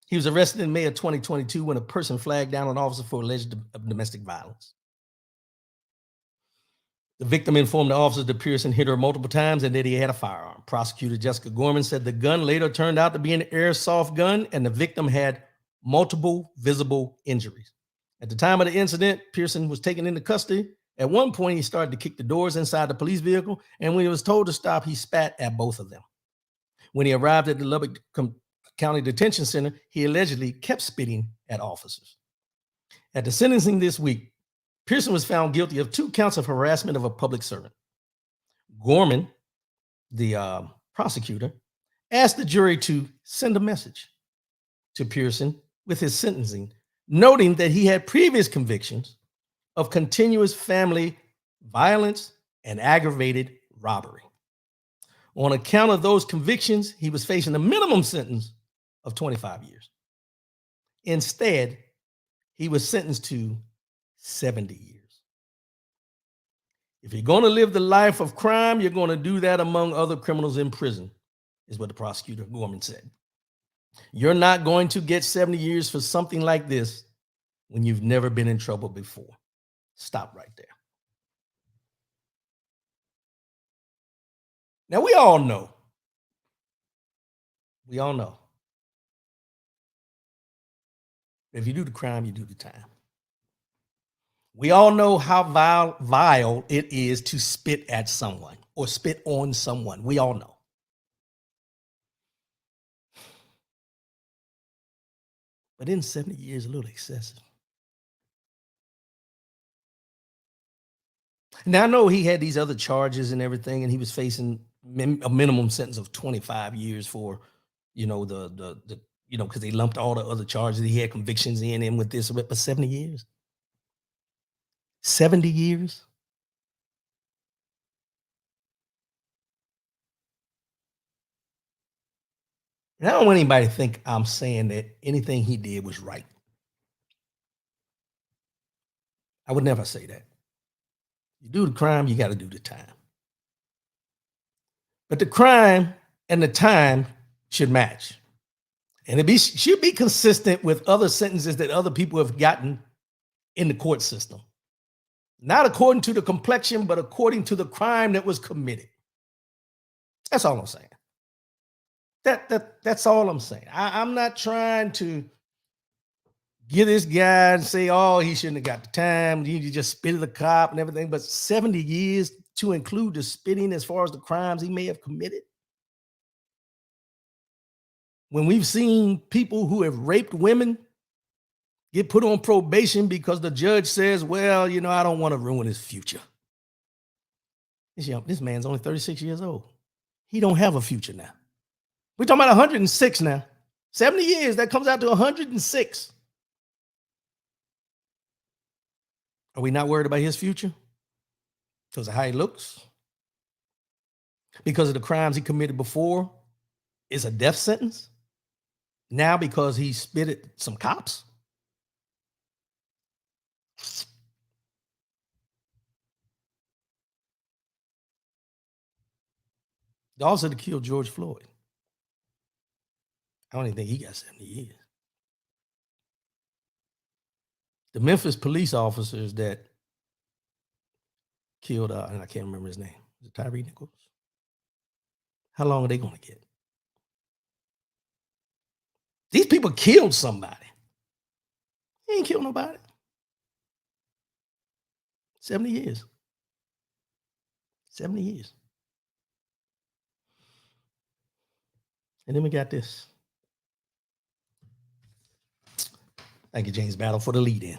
He was arrested in May of 2022 when a person flagged down an officer for alleged domestic violence. The victim informed the officer that Pearson hit her multiple times and that he had a firearm. Prosecutor Jessica Gorman said the gun later turned out to be an airsoft gun and the victim had multiple visible injuries. At the time of the incident, Pearson was taken into custody. At one point, he started to kick the doors inside the police vehicle, and when he was told to stop, he spat at both of them. When he arrived at the Lubbock County Detention Center, he allegedly kept spitting at officers. At the sentencing this week, Pearson was found guilty of 2 counts of harassment of a public servant. Gorman, the prosecutor, asked the jury to send a message to Pearson with his sentencing, noting that he had previous convictions of continuous family violence and aggravated robbery. On account of those convictions, he was facing a minimum sentence of 25 years. Instead, he was sentenced to 70 years. If you're going to live the life of crime, you're going to do that among other criminals in prison, is what the prosecutor Gorman said. You're not going to get 70 years for something like this when you've never been in trouble before. Stop right there. Now, we all know. If you do the crime, you do the time. We all know how vile it is to spit at someone or spit on someone. We all know. But in 70 years, a little excessive. Now, I know he had these other charges and everything, and he was facing a minimum sentence of 25 years for, because they lumped all the other charges. He had convictions in him with this, but 70 years. 70 years. And I don't want anybody to think I'm saying that anything he did was right. I would never say that. You do the crime, you got to do the time. But the crime and the time should match. And should be consistent with other sentences that other people have gotten in the court system. Not according to the complexion, but according to the crime that was committed. That's all I'm saying. That's all I'm saying. I'm not trying to get this guy and say, oh, he shouldn't have got the time. He just spit at the cop and everything. But 70 years to include the spitting as far as the crimes he may have committed. When we've seen people who have raped women get put on probation because the judge says, well, I don't want to ruin his future. This man's only 36 years old. He don't have a future now. We're talking about 106 now. 70 years, that comes out to 106. Are we not worried about his future? Because of how he looks? Because of the crimes he committed before is a death sentence? Now because he spit at some cops? The officer that killed George Floyd, I don't even think he got 70 years. The Memphis police officers that killed, and I can't remember his name, is it Tyree Nichols? How long are they going to get? These people killed somebody. He ain't killed nobody. 70 years. 70 years. And then we got this. Thank you, James Battle, for the lead in.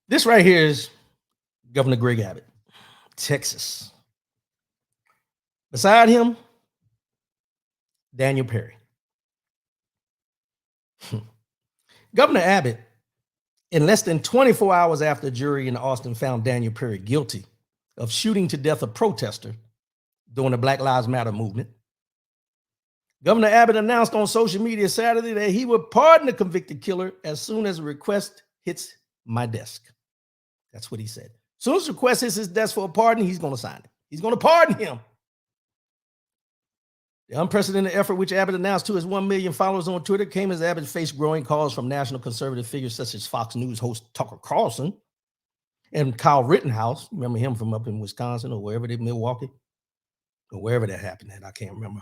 This right here is Governor Greg Abbott, Texas. Beside him, Daniel Perry. Governor Abbott, in less than 24 hours after a jury in Austin found Daniel Perry guilty of shooting to death a protester during the Black Lives Matter movement, Governor Abbott announced on social media Saturday that he would pardon the convicted killer as soon as a request hits my desk. That's what he said. As soon as the request hits his desk for a pardon, he's going to sign it. He's going to pardon him. The unprecedented effort, which Abbott announced to his 1 million followers on Twitter, came as Abbott faced growing calls from national conservative figures such as Fox News host Tucker Carlson and Kyle Rittenhouse. Remember him from up in Wisconsin or wherever they, Milwaukee, or wherever that happened at, I can't remember,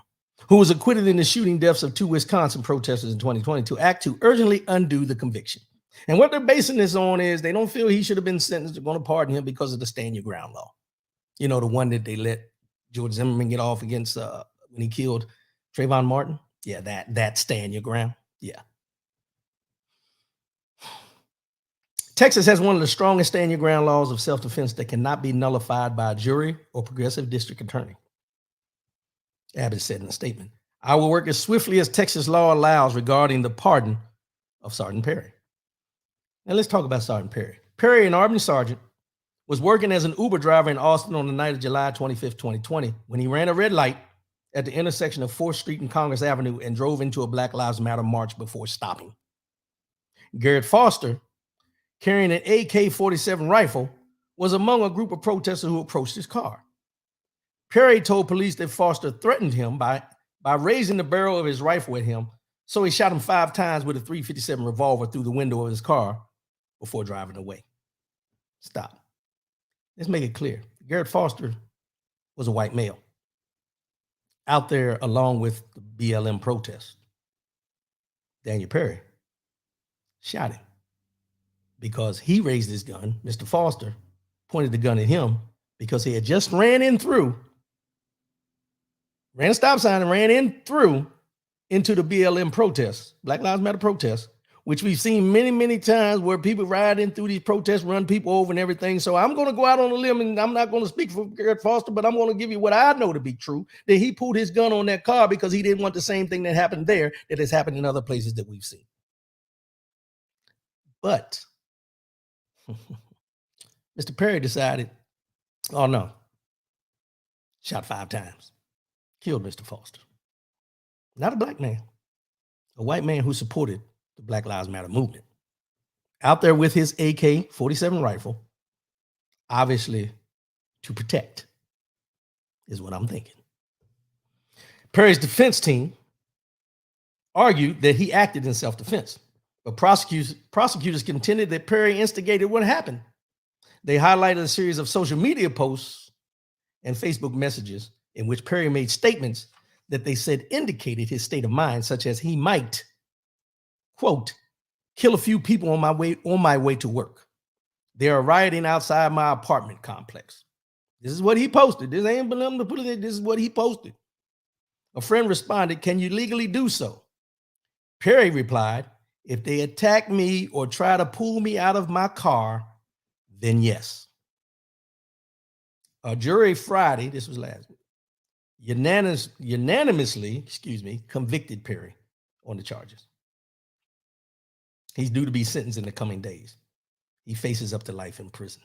who was acquitted in the shooting deaths of 2 Wisconsin protesters in 2020, to act to urgently undo the conviction. And what they're basing this on is they don't feel he should have been sentenced. They're going to pardon him because of the stand your ground law. The one that they let George Zimmerman get off against when he killed Trayvon Martin. Yeah, that stand your ground. Yeah. Texas has one of the strongest stand your ground laws of self-defense that cannot be nullified by a jury or progressive district attorney. Abbott said in a statement, I will work as swiftly as Texas law allows regarding the pardon of Sergeant Perry. Now let's talk about Sergeant Perry. Perry, an Army sergeant, was working as an Uber driver in Austin on the night of July 25th, 2020, when he ran a red light at the intersection of 4th Street and Congress Avenue and drove into a Black Lives Matter march before stopping. Garrett Foster, carrying an AK-47 rifle, was among a group of protesters who approached his car. Perry told police that Foster threatened him by raising the barrel of his rifle at him, so he shot him 5 times with a .357 revolver through the window of his car before driving away. Stop. Let's make it clear. Garrett Foster was a white male out there along with the BLM protests. Daniel Perry shot him because he raised his gun. Mr. Foster pointed the gun at him because he had just ran a stop sign and ran into the BLM protests, Black Lives Matter protests, which we've seen many, many times where people ride in through these protests, run people over and everything. So I'm going to go out on a limb, and I'm not going to speak for Garrett Foster, but I'm going to give you what I know to be true, that he pulled his gun on that car because he didn't want the same thing that happened there that has happened in other places that we've seen. But Mr. Perry decided, oh no, shot 5 times, killed Mr. Foster. Not a black man, a white man who supported the Black Lives Matter movement, out there with his AK-47 rifle, obviously to protect. is what I'm thinking. Perry's defense team argued that he acted in self-defense, but prosecutors contended that Perry instigated what happened. They highlighted a series of social media posts and Facebook messages in which Perry made statements that they said indicated his state of mind, such as he might, quote, kill a few people on my way to work. They are rioting outside my apartment complex. This is what he posted. This ain't been able to put it. This is what he posted. A friend responded, "Can you legally do so?" Perry replied, "If they attack me or try to pull me out of my car, then yes." A jury Friday, this was last week, unanimously, convicted Perry on the charges. He's due to be sentenced in the coming days. He faces up to life in prison.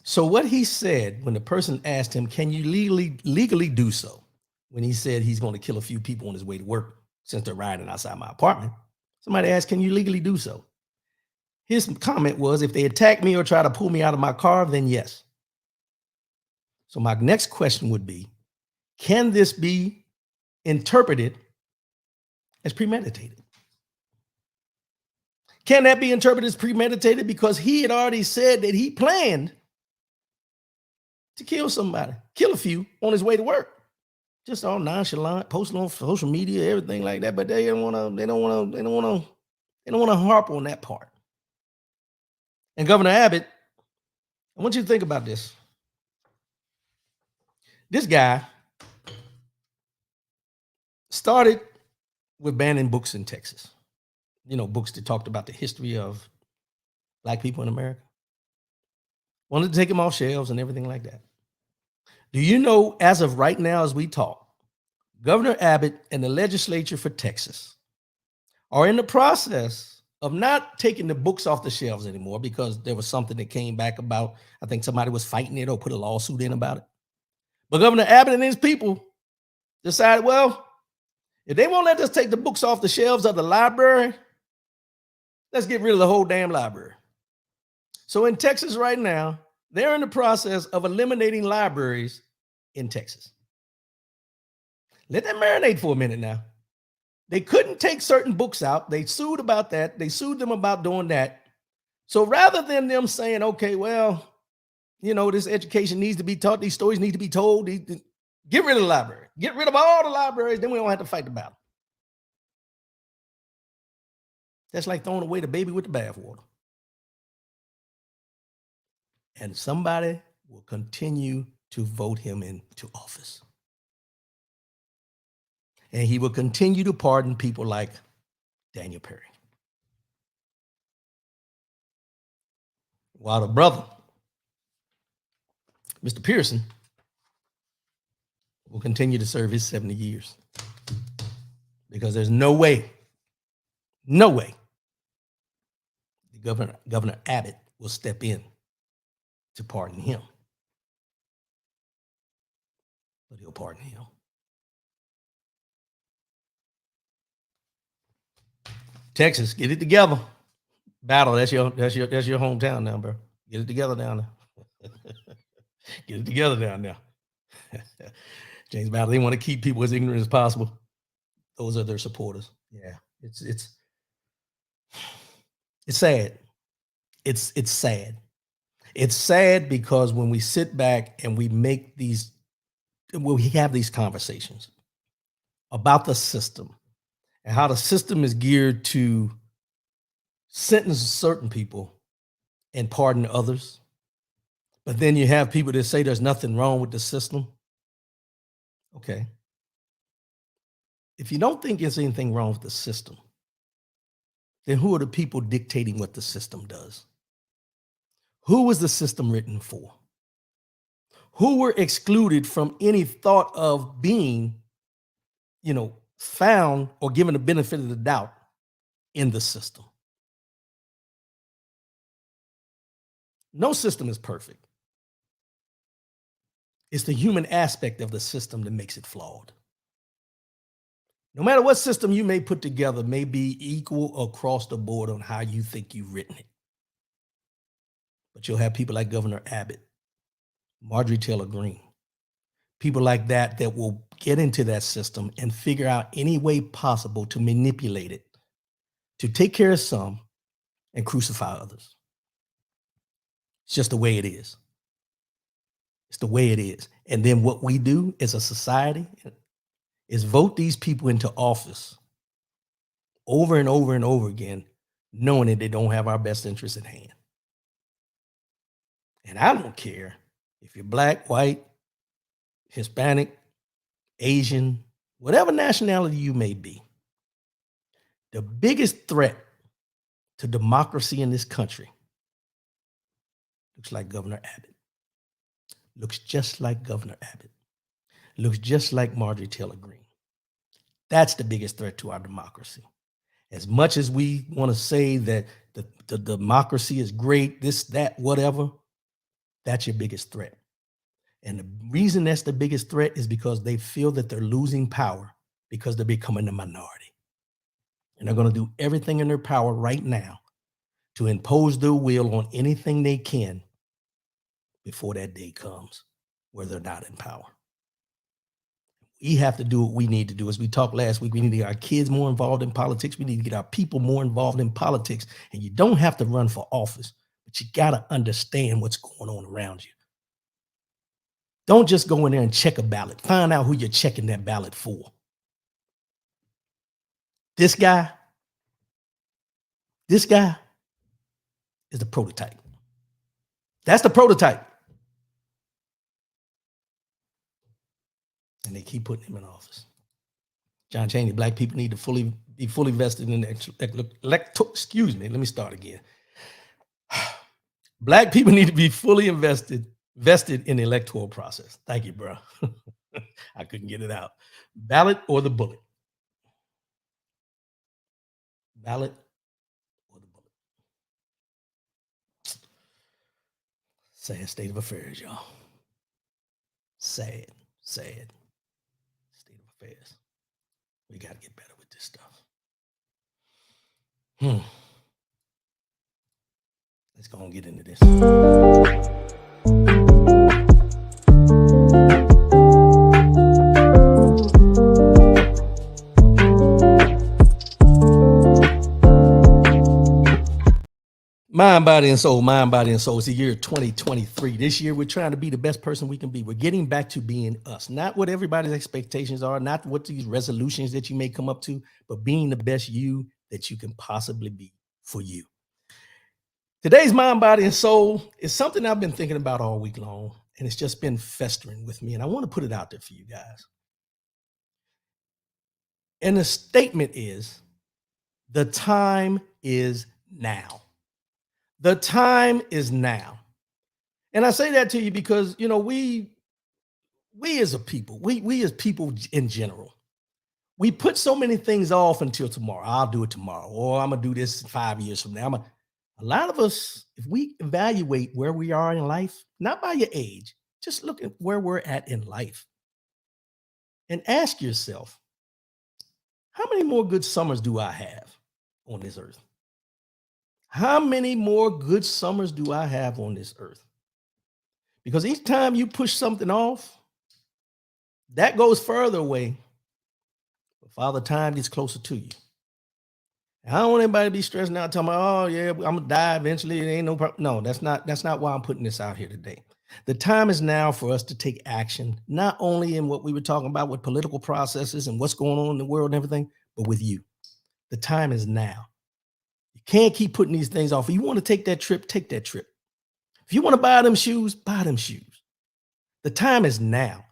So what he said when the person asked him, "Can you legally do so?" When he said he's going to kill a few people on his way to work since they're riding outside my apartment, somebody asked, "Can you legally do so?" His comment was, "If they attack me or try to pull me out of my car, then yes." So my next question would be, can this be interpreted as premeditated? Can that be interpreted as premeditated? Because he had already said that he planned to kill somebody, kill a few on his way to work. Just all nonchalant, posting on social media, everything like that. But they don't want to harp on that part. And Governor Abbott, I want you to think about this. This guy started with banning books in Texas. You know, books that talked about the history of Black people in America. Wanted to take them off shelves and everything like that. Do you know, as of right now, as we talk, Governor Abbott and the legislature for Texas are in the process of not taking the books off the shelves anymore because there was something that came back about, I think somebody was fighting it or put a lawsuit in about it. But Governor Abbott and his people decided, well, if they won't let us take the books off the shelves of the library, let's get rid of the whole damn library. So in Texas right now, they're in the process of eliminating libraries in Texas. Let that marinate for a minute now. They couldn't take certain books out. They sued about that. They sued them about doing that. So rather than them saying, okay, well, you know, this education needs to be taught, these stories need to be told, get rid of the library. Get rid of all the libraries, then we don't have to fight the battle. That's like throwing away the baby with the bathwater. And somebody will continue to vote him into office. And he will continue to pardon people like Daniel Perry. While the brother, Mr. Pearson, will continue to serve his 70 years. Because there's no way Governor Abbott will step in to pardon him. But he'll pardon him. Texas, get it together. Battle, that's your hometown now, bro. Get it together down there. Get it together down there. James Battle, they want to keep people as ignorant as possible. Those are their supporters. Yeah, it's sad. It's sad. It's sad because when we sit back and we have these conversations about the system and how the system is geared to sentence certain people and pardon others, but then you have people that say there's nothing wrong with the system. Okay. If you don't think there's anything wrong with the system, then who are the people dictating what the system does? Who was the system written for? Who were excluded from any thought of being, found or given the benefit of the doubt in the system? No system is perfect. It's the human aspect of the system that makes it flawed. No matter what system you may put together may be equal across the board on how you think you've written it. But you'll have people like Governor Abbott Marjorie Taylor Greene, people like that that will get into that system and figure out any way possible to manipulate it, to take care of some and crucify others. It's just the way it is. It's the way it is. And then what we do as a society is vote these people into office over and over and over again, knowing that they don't have our best interests at hand. And I don't care if you're black, white, Hispanic, Asian, whatever nationality you may be. The biggest threat to democracy in this country looks like Governor Abbott. Looks just like Governor Abbott. Looks just like Marjorie Taylor Greene. That's the biggest threat to our democracy. As much as we want to say that the democracy is great, this, that, whatever, that's your biggest threat. And the reason that's the biggest threat is because they feel that they're losing power because they're becoming a minority. And they're going to do everything in their power right now to impose their will on anything they can before that day comes where they're not in power. We have to do what we need to do. As we talked last week, we need to get our kids more involved in politics. We need to get our people more involved in politics. And you don't have to run for office, but you got to understand what's going on around you. Don't just go in there and check a ballot. Find out who you're checking that ballot for. This guy is the prototype. That's the prototype. And they keep putting him in office. John Cheney, black people need to be fully vested in excuse me, let me start again. Black people need to be fully vested in the electoral process. Thank you, bro. I couldn't get it out. Ballot or the bullet? Ballot or the bullet? Sad state of affairs, y'all. Sad state of affairs. We got to get better with this stuff. Let's go and get into this. Mind, body, and soul. Mind, body, and soul. It's the year 2023. This year, we're trying to be the best person we can be. We're getting back to being us. Not what everybody's expectations are, not what these resolutions that you may come up to, but being the best you that you can possibly be for you. Today's mind, body, and soul is something I've been thinking about all week long, and it's just been festering with me, and I want to put it out there for you guys. And the statement is, the time is now. The time is now. And I say that to you because, you know, we as a people, we as people in general, we put so many things off until tomorrow. I'll do it tomorrow, or I'm going to do this 5 years from now. A lot of us, if we evaluate where we are in life, not by your age, just look at where we're at in life and ask yourself, how many more good summers do I have on this earth? How many more good summers do I have on this earth? Because each time you push something off, that goes further away. But Father Time gets closer to you. And I don't want anybody to be stressing out, talking about, oh yeah, I'm gonna die eventually. It ain't no problem. No, that's not why I'm putting this out here today. The time is now for us to take action, not only in what we were talking about with political processes and what's going on in the world and everything, but with you. The time is now. You can't keep putting these things off. If you want to take that trip, take that trip. If you want to buy them shoes, buy them shoes. The time is now.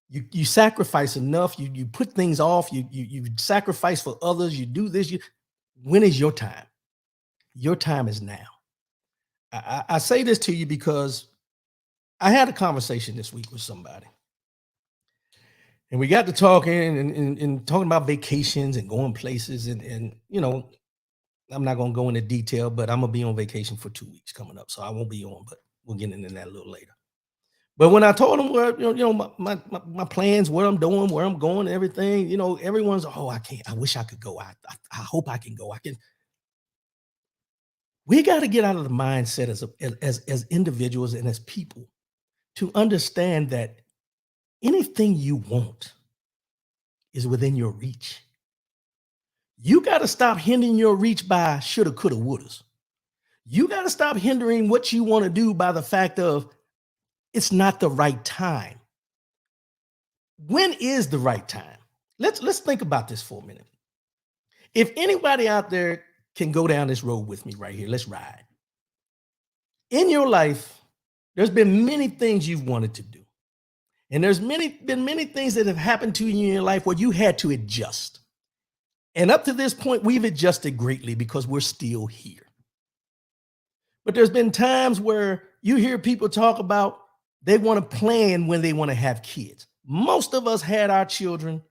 You sacrifice enough. You put things off. You sacrifice for others. You do this. When is your time? Your time is now. I say this to you because I had a conversation this week with somebody. And we got to talking and talking about vacations and going places. And you know, I'm not going to go into detail, but I'm going to be on vacation for 2 weeks coming up. So I won't be on, but we'll get into that a little later. But when I told them where, my plans, where I'm doing, where I'm going, everything, you know, everyone's, oh, I can't, I wish I could go. I hope I can go. We got to get out of the mindset as individuals and as people to understand that anything you want is within your reach. You got to stop hindering your reach by shoulda, coulda, wouldas. You got to stop hindering what you want to do by the fact of it's not the right time. When is the right time? Let's think about this for a minute. If anybody out there can go down this road with me right here, let's ride. In your life, there's been many things you've wanted to do. And there's been many things that have happened to you in your life where you had to adjust. And up to this point, we've adjusted greatly because we're still here. But there's been times where you hear people talk about they want to plan when they want to have kids. Most of us had our children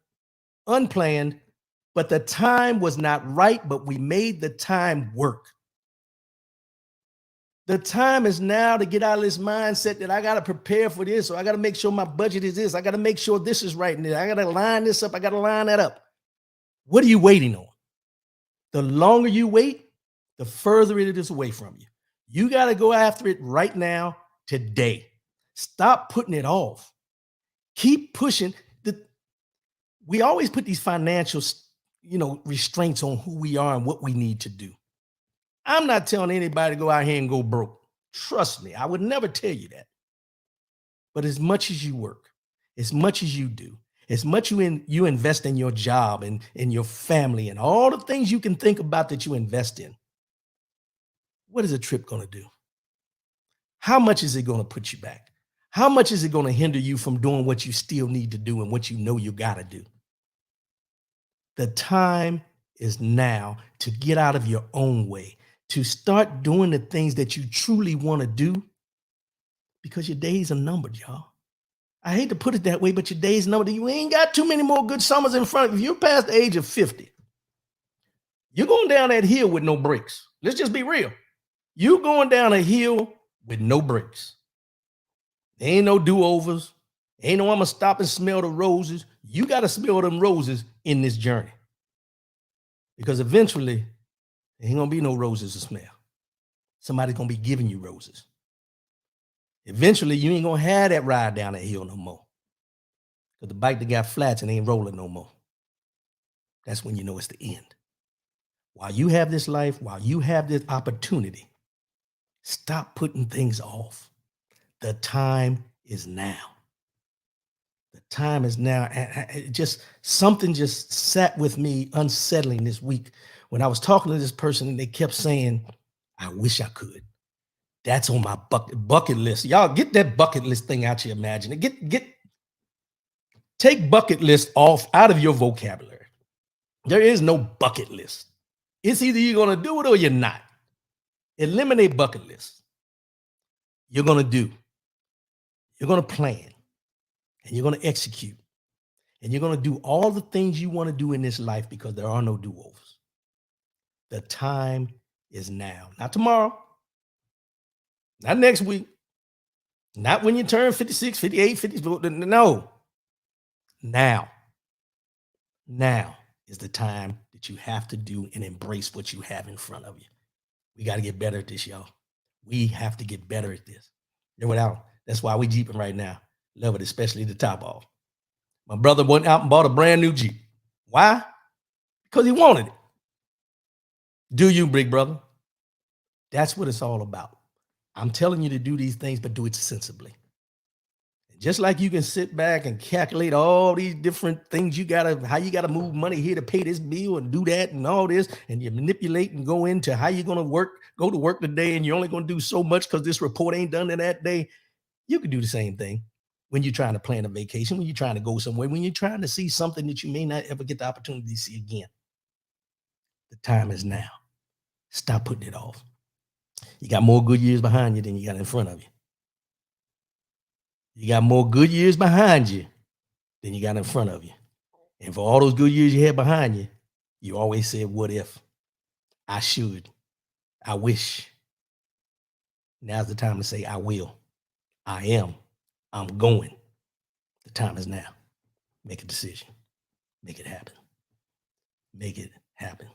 unplanned, but the time was not right, but we made the time work. The time is now to get out of this mindset that I got to prepare for this, or I got to make sure my budget is this. I got to make sure this is right. And I got to line this up. I got to line that up. What are you waiting on? The longer you wait, the further it is away from you. You got to go after it right now, today. Stop putting it off. Keep pushing. We always put these financial, restraints on who we are and what we need to do. I'm not telling anybody to go out here and go broke. Trust me, I would never tell you that. But as much as you work, as much as you do, as much you invest in your job and in your family and all the things you can think about that you invest in, what is a trip going to do? How much is it going to put you back? How much is it going to hinder you from doing what you still need to do and what you know you got to do? The time is now to get out of your own way, to start doing the things that you truly want to do, because your days are numbered, y'all. I hate to put it that way, but your days are numbered. You ain't got too many more good summers in front of you. If you're past the age of 50, you're going down that hill with no brakes. Let's just be real. You're going down a hill with no brakes. There ain't no do-overs. Ain't no I'm going to stop and smell the roses. You got to smell them roses in this journey. Because eventually, there ain't going to be no roses to smell. Somebody's going to be giving you roses. Eventually, you ain't going to have that ride down that hill no more. Because the bike that got flats and ain't rolling no more. That's when you know it's the end. While you have this life, while you have this opportunity, stop putting things off. The time is now. The time is now. Something just sat with me unsettling this week when I was talking to this person and they kept saying, I wish I could. That's on my bucket list. Y'all get that bucket list thing out your imagination. Take bucket list out of your vocabulary. There is no bucket list. It's either you're going to do it or you're not. Eliminate bucket lists. You're going to do. You're going to plan. And you're going to execute. And you're going to do all the things you want to do in this life because there are no do-overs. The time is now. Not tomorrow. Not next week. Not when you turn 56, 58, 50. No. Now. Now is the time that you have to do and embrace what you have in front of you. We got to get better at this, y'all. We have to get better at this. That's why we Jeeping right now. Love it, especially the top off. My brother went out and bought a brand new Jeep. Why? Because he wanted it. Do you, big brother? That's what it's all about. I'm telling you to do these things, but do it sensibly. Just like you can sit back and calculate all these different things how you gotta move money here to pay this bill and do that and all this, and you manipulate and go into how you're gonna go to work today, and you're only gonna do so much because this report ain't done in that day. You can do the same thing when you're trying to plan a vacation, when you're trying to go somewhere, when you're trying to see something that you may not ever get the opportunity to see again. The time is now. Stop putting it off. You got more good years behind you than you got in front of you. You got more good years behind you than you got in front of you. And for all those good years you had behind you, you always said, what if? I should. I wish. Now's the time to say, I will. I am. I'm going. The time is now. Make a decision. Make it happen. Make it happen.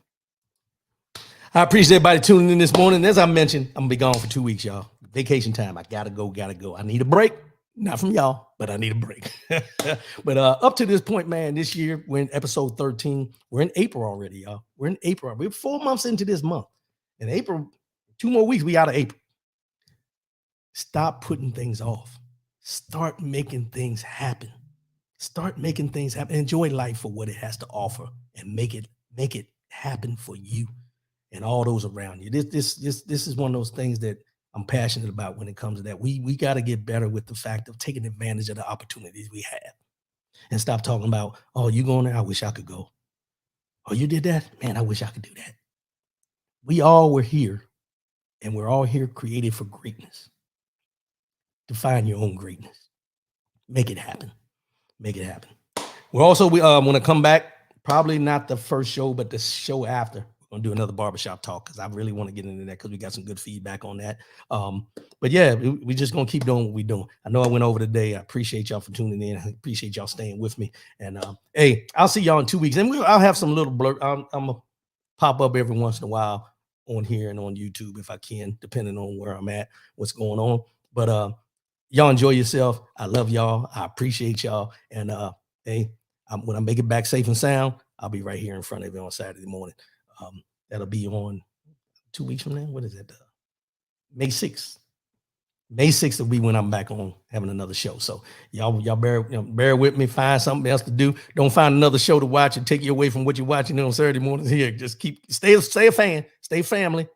I appreciate everybody tuning in this morning. As I mentioned, I'm going to be gone for 2 weeks, y'all. Vacation time. I got to go. I need a break. Not from y'all, but I need a break. But up to this point, man, this year we're in episode 13. We're in April already, y'all. We're in April. We're 4 months into this month. In April, 2 more weeks, we out of April. Stop putting things off. Start making things happen. Start making things happen. Enjoy life for what it has to offer and make it happen for you and all those around you. This is one of those things that I'm passionate about when it comes to that. We got to get better with the fact of taking advantage of the opportunities we have and stop talking about, oh, you going there? I wish I could go. Oh, you did that? Man, I wish I could do that. We all were here and we're all here created for greatness. Define your own greatness. Make it happen. Make it happen. We're also we want to come back. Probably not the first show, but the show after. We're gonna do another barbershop talk because I really want to get into that because we got some good feedback on that. But yeah, we just gonna keep doing what we're doing. I know I went over today. I appreciate y'all for tuning in. I appreciate y'all staying with me. And hey, I'll see y'all in 2 weeks. And I'll have some little blur. I'm gonna pop up every once in a while on here and on YouTube if I can, depending on where I'm at, what's going on. But y'all enjoy yourself. I love y'all. I appreciate y'all. And hey, when I make it back safe and sound, I'll be right here in front of you on Saturday morning. That'll be on 2 weeks from now. What is that? May 6th. May 6th will be when I'm back on having another show. So y'all bear with me. Find something else to do. Don't find another show to watch and take you away from what you're watching on Saturday mornings here. Just stay a fan, stay family,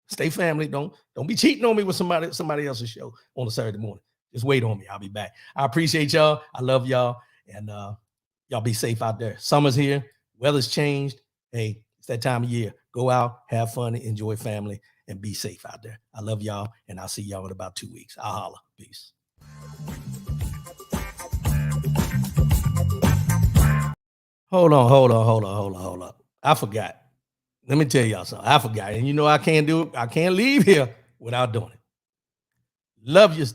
stay family. Don't be cheating on me with somebody else's show on a Saturday morning. Just wait on me. I'll be back. I appreciate y'all. I love y'all. And y'all be safe out there. Summer's here. Weather's changed. Hey, it's that time of year. Go out, have fun, enjoy family, and be safe out there. I love y'all, and I'll see y'all in about 2 weeks. I'll holla. Peace. Hold on. I forgot. Let me tell y'all something. I forgot. And you know I can't do it. I can't leave here without doing it. Love you.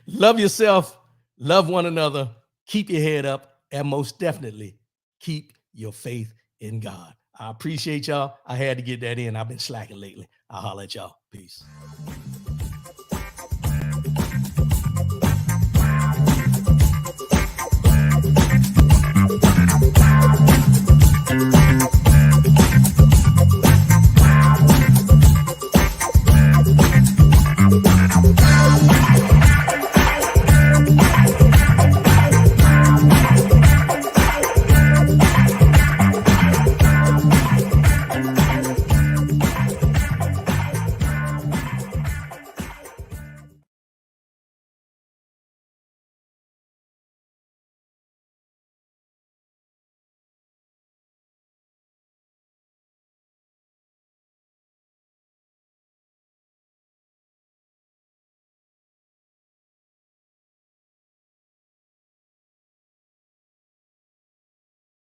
Love yourself. Love one another. Keep your head up. And most definitely, keep your faith in God. I appreciate y'all. I had to get that in. I've been slacking lately. I'll holler at y'all. Peace.